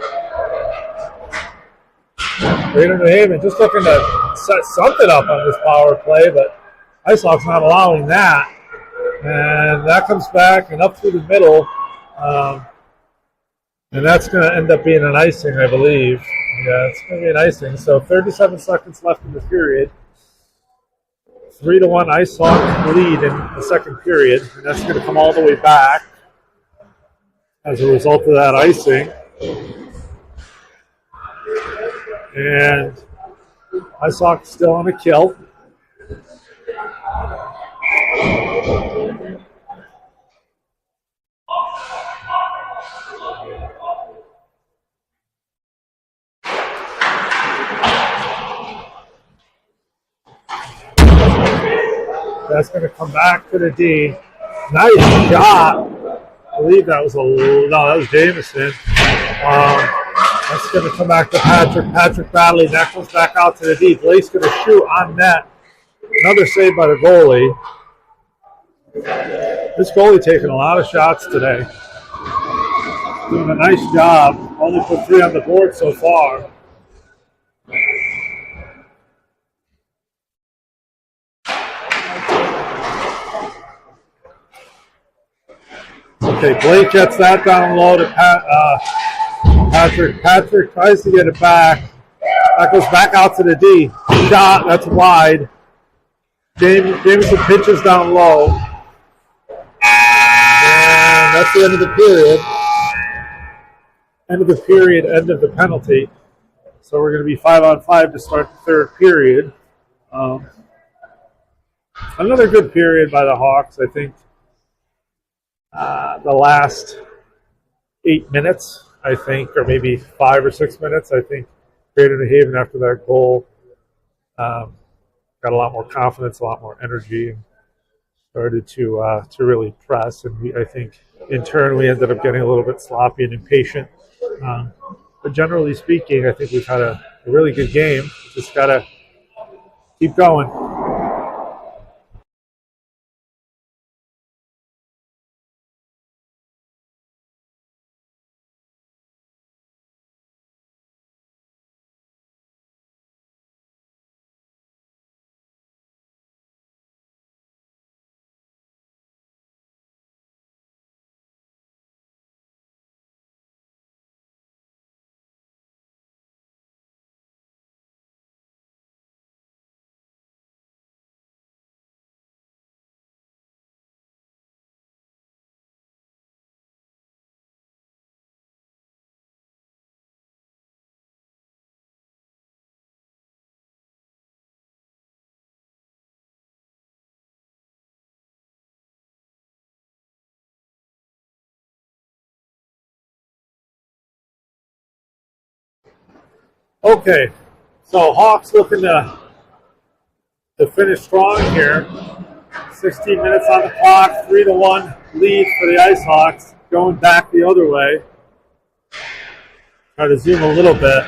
Greater New Haven just looking to set something up on this power play, but Icehawks not allowing that. And that comes back and up through the middle. And that's going to end up being an icing, I believe. Yeah, it's going to be an icing. So 37 seconds left in the period. 3-1 Icehawks lead in the second period. And that's going to come all the way back as a result of that icing. And Icehawks still on a kill. That's going to come back to the D. Nice shot. I believe that was that was Jameson. That's going to come back to Patrick. Patrick battling. That comes back out to the D. Blake's going to shoot on net. Another save by the goalie. This goalie taking a lot of shots today. Doing a nice job. Only put 3 on the board so far. Okay, Blake gets that down low to Patrick. Patrick tries to get it back. That goes back out to the D. Shot, that's wide. Jameson pitches down low. And that's the end of the period. End of the period, end of the penalty. So we're going to be 5-on-5 to start the third period. Another good period by the Hawks. I think the last 8 minutes, I think, or maybe 5 or 6 minutes, I think Greater New Haven after that goal got a lot more confidence, a lot more energy, and started to really press. And I think in turn we ended up getting a little bit sloppy and impatient. But generally speaking, I think we've had a really good game. Just got to keep going. Okay, so Hawks looking to finish strong here. 16 minutes on the clock, 3-1 lead for the Icehawks, going back the other way. Try to zoom a little bit.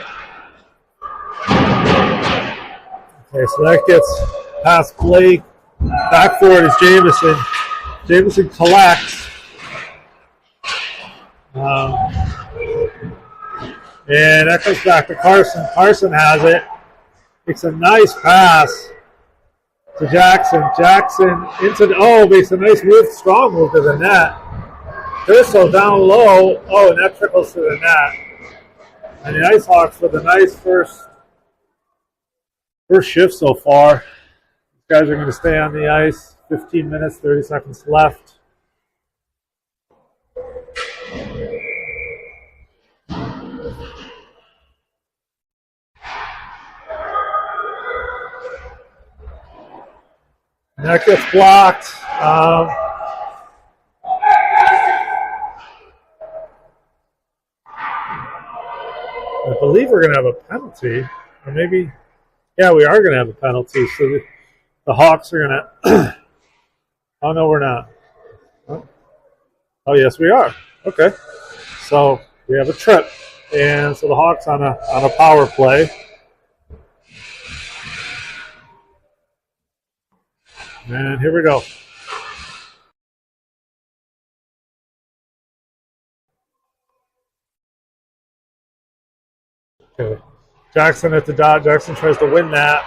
Okay, so that gets past Blake. Back forward is Jamison. Jamison collects. And that comes back to Carson. Carson has it. Makes a nice pass to Jackson. Jackson into makes a nice move, strong move to the net. Durso down low. Oh, and that trickles to the net. And the Icehawks with a nice first shift so far. These guys are going to stay on the ice. 15 minutes, 30 seconds left. And that gets blocked. I believe we're going to have a penalty. Or maybe, yeah, we are going to have a penalty. So the Hawks are going to... Oh, no, we're not. Oh, yes, we are. Okay. So we have a trip. And so the Hawks on a power play. And here we go. Okay. Jackson at the dot. Jackson tries to win that.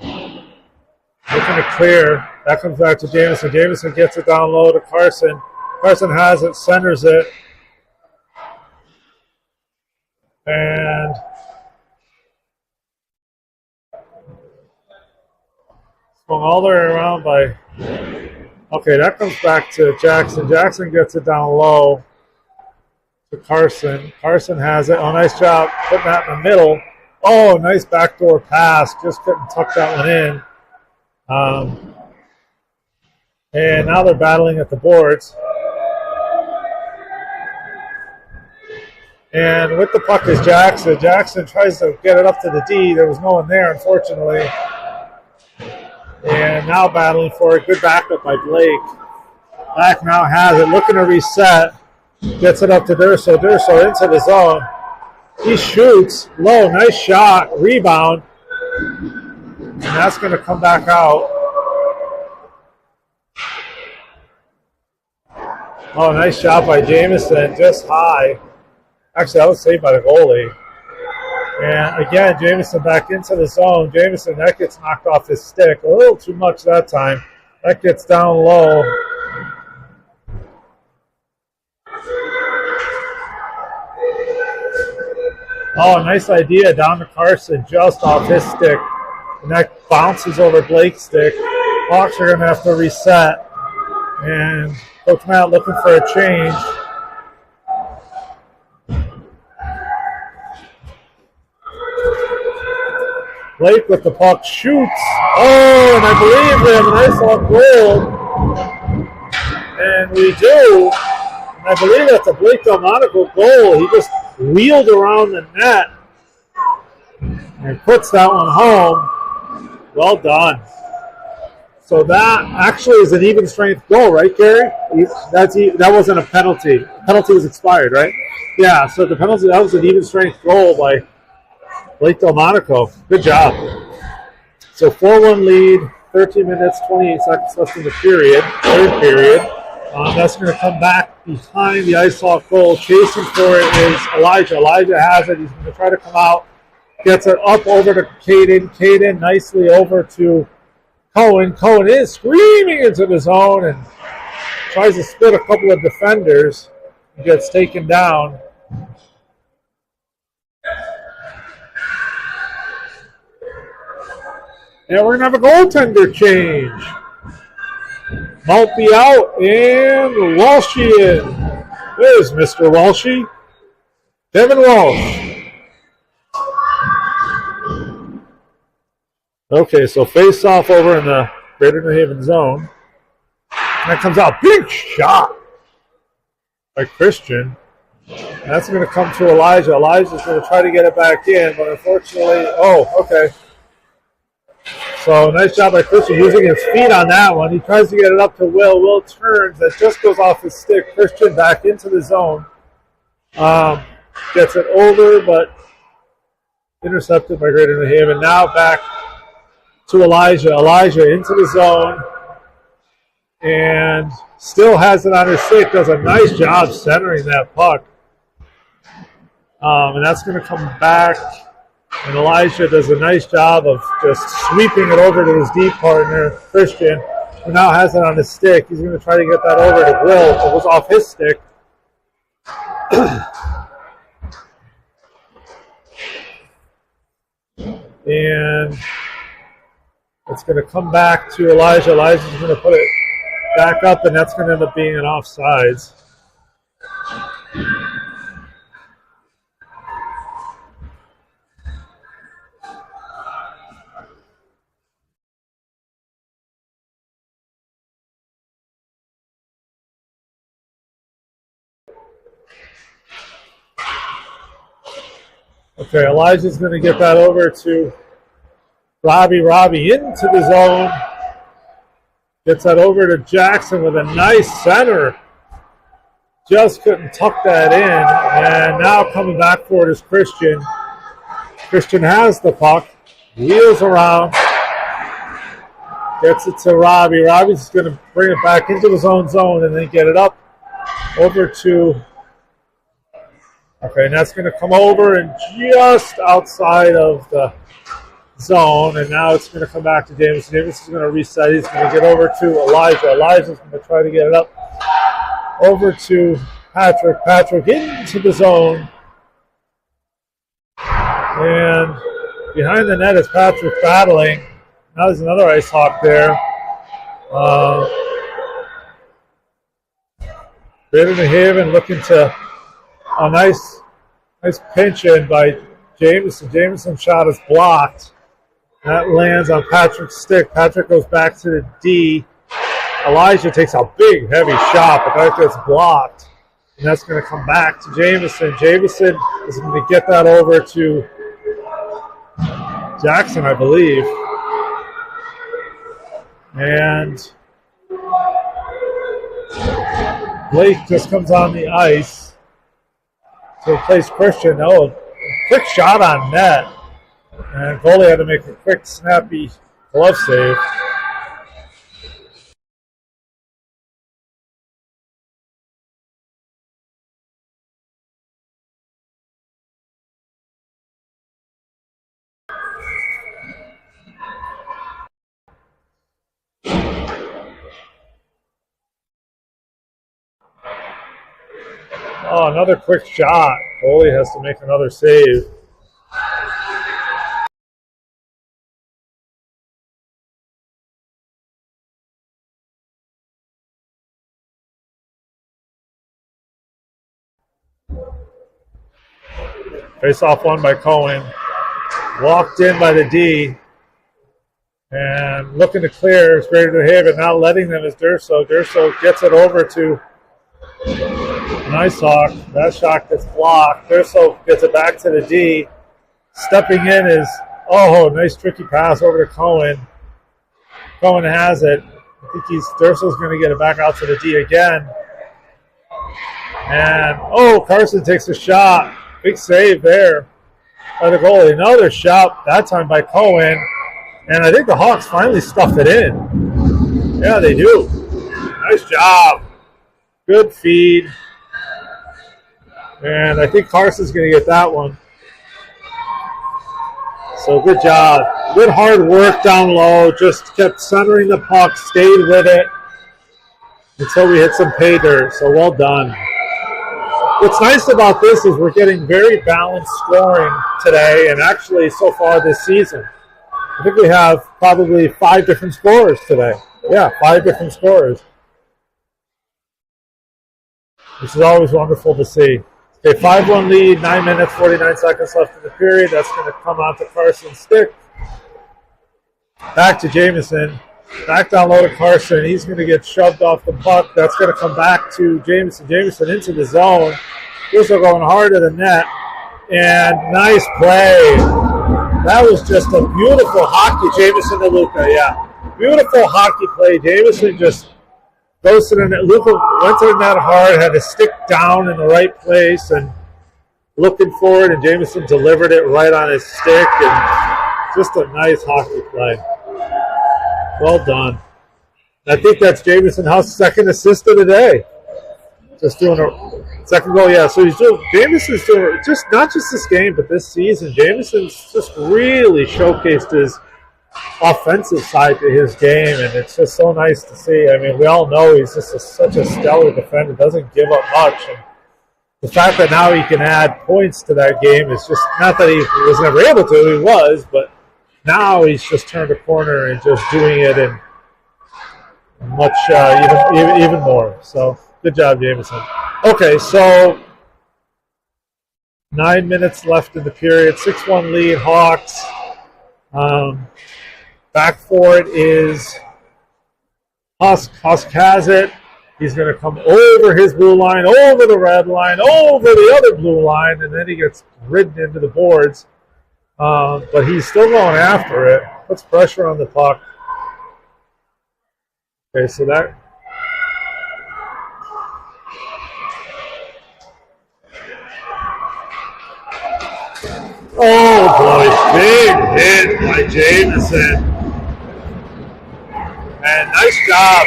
Looking to clear. That comes back to Jamison. Jamison gets it down low to Carson. Carson has it, centers it. And swung all the way around by... Okay, that comes back to Jackson. Jackson gets it down low to Carson. Carson has it. Oh, nice job putting that in the middle. Oh, nice backdoor pass. Just couldn't tuck that one in. And now they're battling at the boards. And with the puck is Jackson. Jackson tries to get it up to the D. There was no one there, unfortunately. And now battling for a good backup by Blake. Black now has it, looking to reset. Gets it up to Durso. Durso into the zone. He shoots low, nice shot, rebound. And that's going to come back out. Oh, nice shot by Jamison, just high. Actually, that was saved by the goalie. And again, Jamison back into the zone. Jamison, that gets knocked off his stick. A little too much that time. That gets down low. Oh, nice idea. Down to Carson, just off his stick. And that bounces over Blake's stick. Hawks are going to have to reset. And Coach Matt looking for a change. Blake with the puck shoots. Oh, and I believe we have an Icehawk goal. And we do. And I believe that's a Blake Delmonico goal. He just wheeled around the net and puts that one home. Well done. So that actually is an even strength goal, right, Gary? That wasn't a penalty. The penalty was expired, right? Yeah, so the penalty, that was an even strength goal by Blake Delmonico. Good job. So 4-1 lead, 13 minutes, 28 seconds left in the period, third period. That's going to come back behind the Icehawk goal. Chasing for it is Elijah. Elijah has it. He's going to try to come out. Gets it up over to Caden. Caden nicely over to Cohen. Cohen is screaming into the zone and tries to split a couple of defenders. He gets taken down. And we're going to have a goaltender change. Maltby out and Walshy in. There's Mr. Walshy. Kevin Walsh. Okay, so face off over in the Greater New Haven zone. And that comes out. Big shot by Christian. And that's going to come to Elijah. Elijah's going to try to get it back in, but unfortunately, okay. So nice job by Christian using his feet on that one. He tries to get it up to Will. Will turns. That just goes off his stick. Christian back into the zone. Gets it over, but intercepted by Greater New Haven. Now back to Elijah. Elijah into the zone. And still has it on his stick. Does a nice job centering that puck. And that's going to come back. And Elijah does a nice job of just sweeping it over to his deep partner, Christian, who now has it on his stick. He's going to try to get that over to Will. It was off his stick. And it's going to come back to Elijah. Elijah's going to put it back up, and that's going to end up being an offsides. Okay, Elijah's going to get that over to Robbie. Robbie into the zone. Gets that over to Jackson with a nice center. Just couldn't tuck that in. And now coming back for it is Christian. Christian has the puck. Wheels around. Gets it to Robbie. Robbie's going to bring it back into his own zone and then get it up over to... Okay, and that's going to come over and just outside of the zone, and now it's going to come back to Jameson. Jameson is going to reset. He's going to get over to Elijah. Elijah's going to try to get it up over to Patrick. Patrick into the zone. And behind the net is Patrick battling. Now there's another Icehawk there. Greater New Haven looking to a nice pinch in by Jameson. Jameson's shot is blocked. That lands on Patrick's stick. Patrick goes back to the D. Elijah takes a big, heavy shot, but that gets blocked. And that's going to come back to Jameson. Jameson is going to get that over to Jackson, I believe. And Blake just comes on the ice to replace Christian. Oh, quick shot on net. And goalie had to make a quick, snappy glove save. Oh, another quick shot. Goalie has to make another save. Face off one by Cohen. Walked in by the D. And looking to clear is Greater New Haven. Not letting them is Durso. Durso gets it over to Icehawk. That shot gets blocked. Durso gets it back to the D. Stepping in is, nice tricky pass over to Cohen. Cohen has it. I think Durso's going to get it back out to the D again. And, Carson takes a shot. Big save there by the goalie. Another shot, that time by Cohen. And I think the Hawks finally stuff it in. Yeah, they do. Nice job. Good feed. And I think Carson's going to get that one. So good job. Good hard work down low. Just kept centering the puck, stayed with it until we hit some pay dirt. So well done. What's nice about this is we're getting very balanced scoring today, and actually so far this season. I think we have probably 5 different scorers today. Yeah, 5 different scorers. Which is always wonderful to see. Okay, 5-1 lead, 9 minutes, 49 seconds left in the period. That's going to come onto Carson's stick. Back to Jamison. Back down low to Carson. He's going to get shoved off the puck. That's going to come back to Jamison. Jamison into the zone. These are going hard to the net. And nice play. That was just a beautiful hockey. Jamison to Luca, yeah. Beautiful hockey play. Jamison just goes to the net. Luca went to the net hard, had to stick down in the right place and looking for it, and Jamison delivered it right on his stick. And just a nice hockey play. Well done. I think that's Jamison House's second assist of the day. Just doing a second goal, yeah. So Jamison's doing just not just this game, but this season. Jamison's just really showcased his offensive side to his game, and it's just so nice to see. I mean, we all know he's just such a stellar defender, doesn't give up much. And the fact that now he can add points to that game is just not that he was never able to, he was, but now he's just turned a corner and just doing it in much even more. So good job, Jamison. Okay, so 9 minutes left in the period. 6-1 lead, Hawks. Back for it is Husk. Husk has it. He's going to come over his blue line, over the red line, over the other blue line, and then he gets ridden into the boards. But he's still going after it. Puts pressure on the puck. Okay, so that... Oh, boy. Big hit by Jamison. And nice job.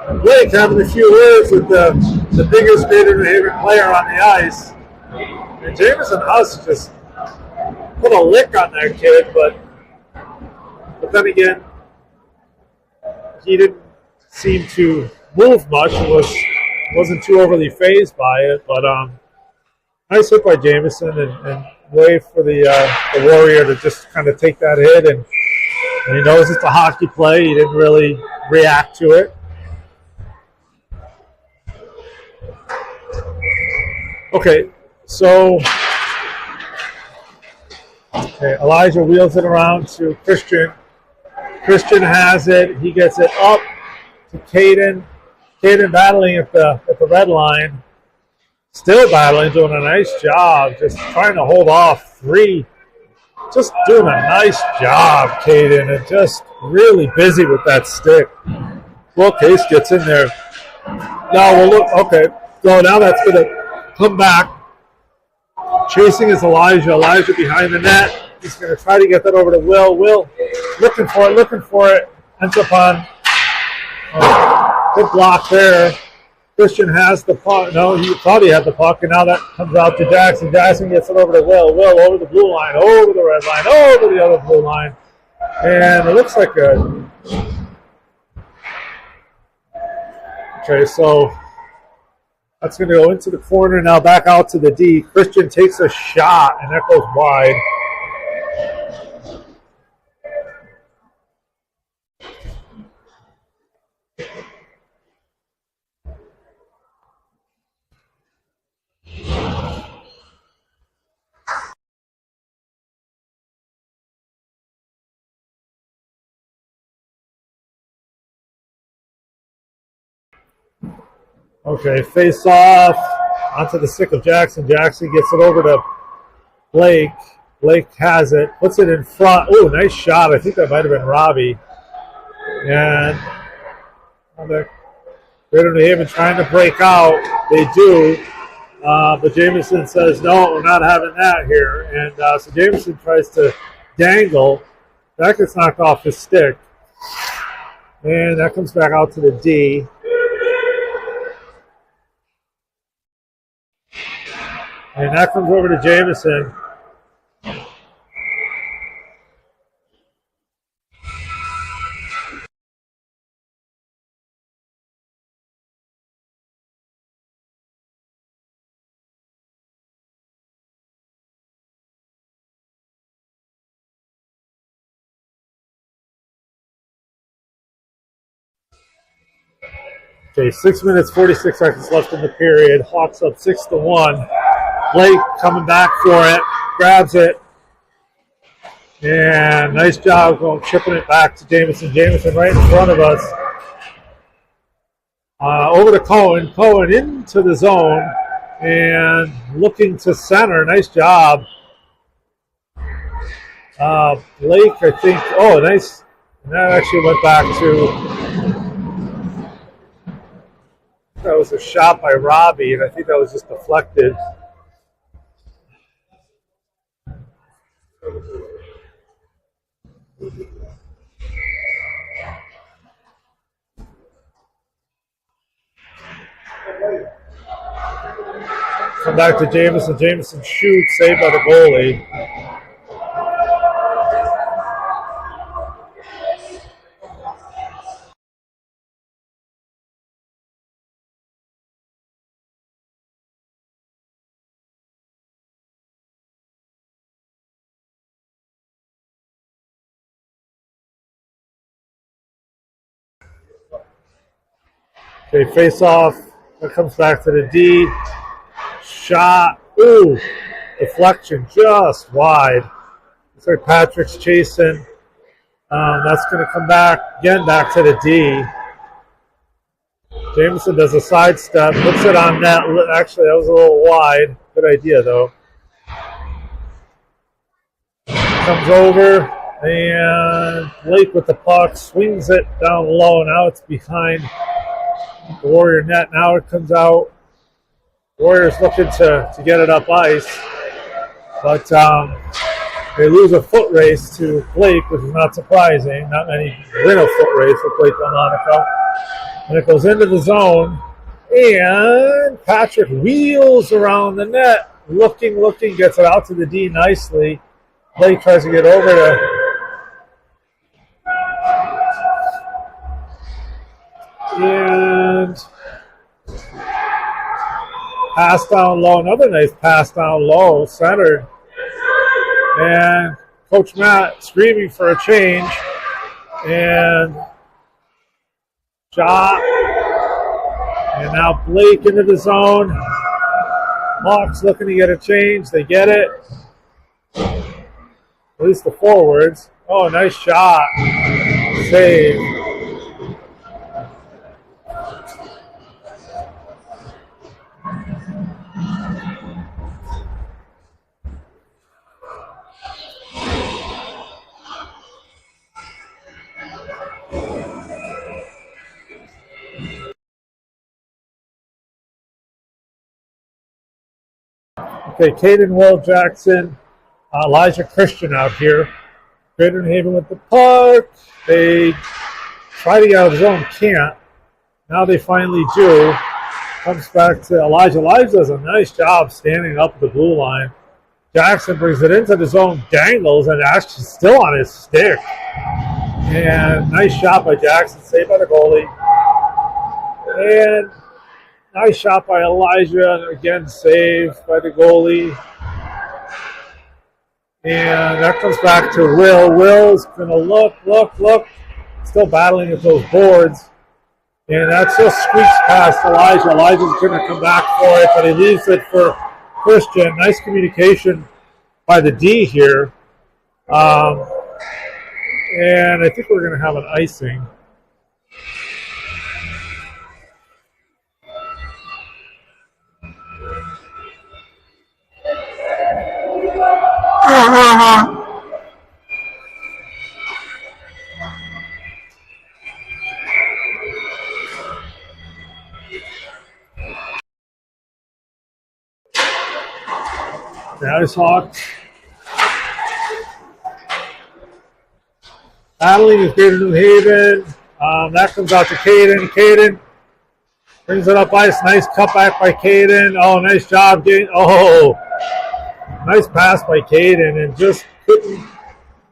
And Blake having a few words with the biggest Greater New Haven player on the ice. And Jamison Husk just put a lick on that kid, but then again, he didn't seem to move much. Wasn't too overly fazed by it, but nice hit by Jamison, and way for the Warrior to just kind of take that hit, and he knows it's a hockey play. He didn't really react to it. Okay, so Elijah wheels it around to Christian. Christian has it. He gets it up to Caden. Caden battling at the red line. Still battling, doing a nice job. Just trying to hold off 3. Just doing a nice job, Caden, and just really busy with that stick. Well, Case gets in there. Now we'll look. Okay, so now that's going to come back. Chasing is Elijah. Elijah behind the net. He's going to try to get that over to Will. Will looking for it. Ends up on good block there. Christian has the puck. No, he thought he had the puck, and now that comes out to Jackson. Jackson gets it over to Will. Will over the blue line, over the red line, over the other blue line. And it looks like a... Okay, so that's going to go into the corner, now back out to the D. Christian takes a shot, and that goes wide. Okay, face off onto the stick of Jackson. Jackson gets it over to Blake. Blake has it, puts it in front. Oh, nice shot. I think that might have been Robbie. And Greater New Haven trying to break out. They do. But Jameson says, no, we're not having that here. And so Jameson tries to dangle. That gets knocked off his stick. And that comes back out to the D. And that comes over to Jameson. Okay, 6 minutes, 46 seconds left in the period. Hawks up 6-1. Blake coming back for it, grabs it, and nice job going chipping it back to Jameson. Jameson right in front of us. Over to Cohen. Cohen into the zone and looking to center. Nice job. Blake, I think. Oh, nice. And that actually went back to. That was a shot by Robbie, and I think that was just deflected. Come back to Jameson. Jameson shoots, saved by the goalie. Okay, face off. That comes back to the D. Shot. Ooh. Deflection just wide. Looks like Patrick's chasing. That's going to come back again back to the D. Jameson does a sidestep, puts it on net. Actually, that was a little wide. Good idea, though. Comes over, and Blake with the puck swings it down low. Now it's behind the Warrior net. Now it comes out. Warriors looking to get it up ice, but they lose a foot race to Blake, which is not surprising. Not many win a foot race with Blake Delmonico. And it goes into the zone, and Patrick wheels around the net, looking, gets it out to the D nicely. Blake tries to get over to and pass down low. Another nice pass down low, centered. And Coach Matt screaming for a change. And shot. And now Blake into the zone. Hawks looking to get a change. They get it. At least the forwards. Oh, nice shot. Save. Okay, Caden Will Jackson, Elijah Christian out here. Greater New Haven with the puck. They try to get out of the zone, can't. Now they finally do. Comes back to Elijah. Elijah does a nice job standing up at the blue line. Jackson brings it into the zone, dangles, and actually still on his stick. And nice shot by Jackson, saved by the goalie. And nice shot by Elijah, and again saved by the goalie. And that comes back to Will. Will's going to look. Still battling with those boards. And that just squeaks past Elijah. Elijah's going to come back for it, but he leaves it for Christian. Nice communication by the D here. And I think we're going to have an icing. The Icehawks battling is Greater New Haven. That comes out to Caden. Caden brings it up ice. Nice cutback by Caden. Oh, nice job. Oh, nice pass by Caden, and just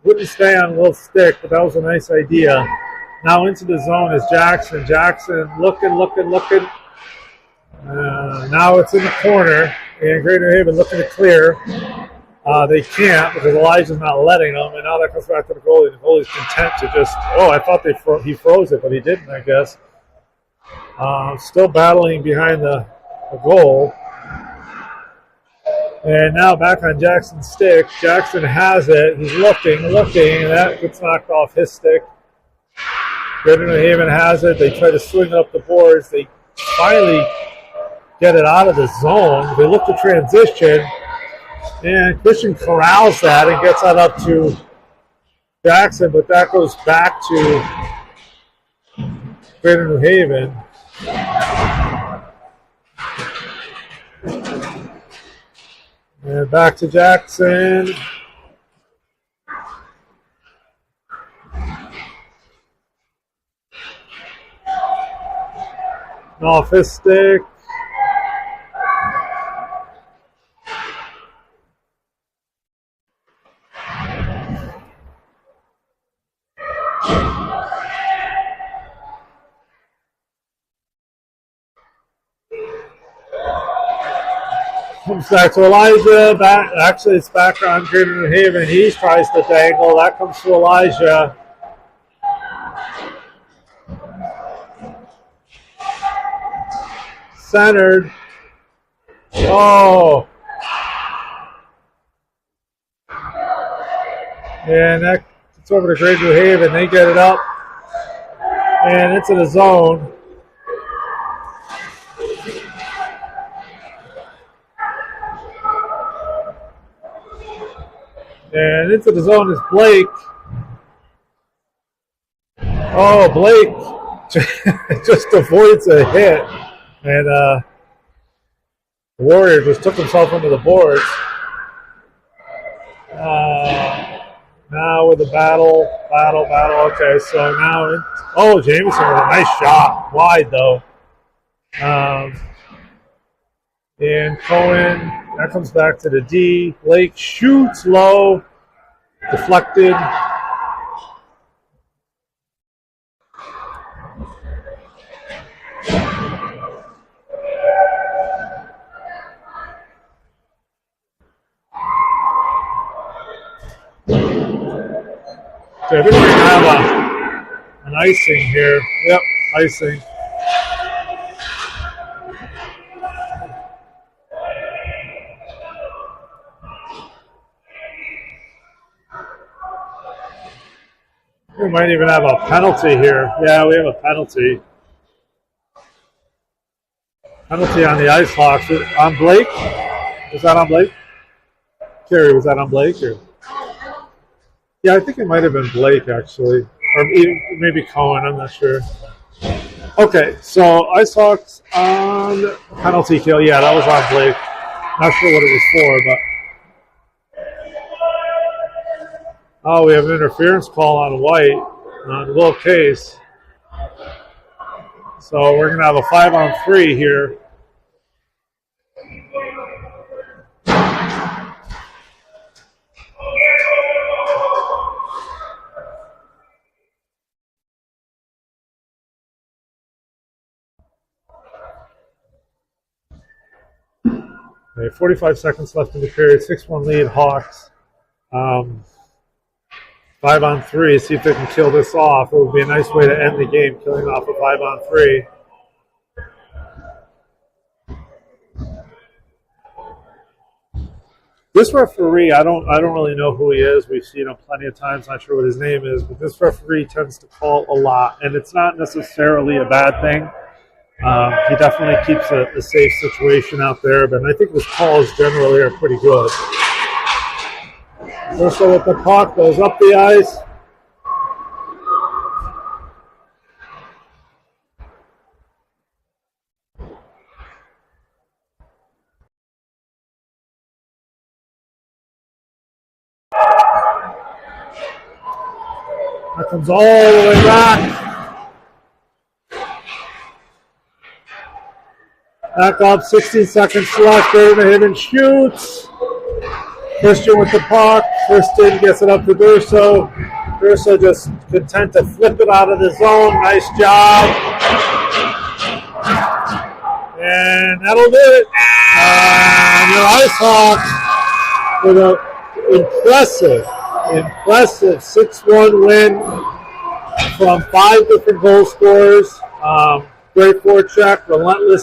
wouldn't stay on a little stick, but that was a nice idea. Now into the zone is Jackson. Jackson looking. Now it's in the corner, and Greater New Haven looking to clear. They can't because Elijah's not letting them, and now that comes back to the goalie. The goalie's content to just, I thought he froze it, but he didn't, I guess. Still battling behind the goal. And now back on Jackson's stick. Jackson has it. He's looking, and that gets knocked off his stick. Greater New Haven has it. They try to swing it up the boards. They finally get it out of the zone. They look to transition. And Christian corrals that and gets that up to Jackson, but that goes back to Greater New Haven. And back to Jackson. Off his stick. Comes back to Elijah. Actually, it's back on Greater New Haven. He tries to dangle. That comes to Elijah. Centered. Oh. And it's over to Greater New Haven. They get it up. And into the zone. And into the zone is Blake. Oh, Blake just avoids a hit. And the Warrior just took himself into the boards. Now with the battle. Okay, so now Jameson with a nice shot. Wide, though. And Cohen, that comes back to the D. Blake shoots low. Deflected. Okay, I think we're going to have an icing here. Yep, icing. We might even have a penalty here. Yeah, we have a penalty. Penalty on the Icehawks. On Blake? Was that on Blake? Carrie, was that on Blake? Or? Yeah, I think it might have been Blake, actually. Or maybe Cohen, I'm not sure. Okay, so Icehawks on penalty kill. Yeah, that was on Blake. Not sure what it was for, but... Oh, we have an interference call on White, on Will Case. So we're going to have a 5-on-3 here. Okay, 45 seconds left in the period. 6-1 lead, Hawks. 5-on-3, see if they can kill this off. It would be a nice way to end the game, killing off a 5-on-3. This referee, I don't really know who he is. We've seen him plenty of times. Not sure what his name is, but this referee tends to call a lot, and it's not necessarily a bad thing. He definitely keeps a safe situation out there, but I think his calls generally are pretty good. Durso with the puck, goes up the ice. That comes all the way back. Back up, 16 seconds left. David Hidden shoots. Christian with the puck. Christian gets it up to Durso. Durso just content to flip it out of the zone. Nice job. And that'll do it. Your Icehawks with an impressive 6-1 win from 5 different goal scorers. Great forecheck, relentless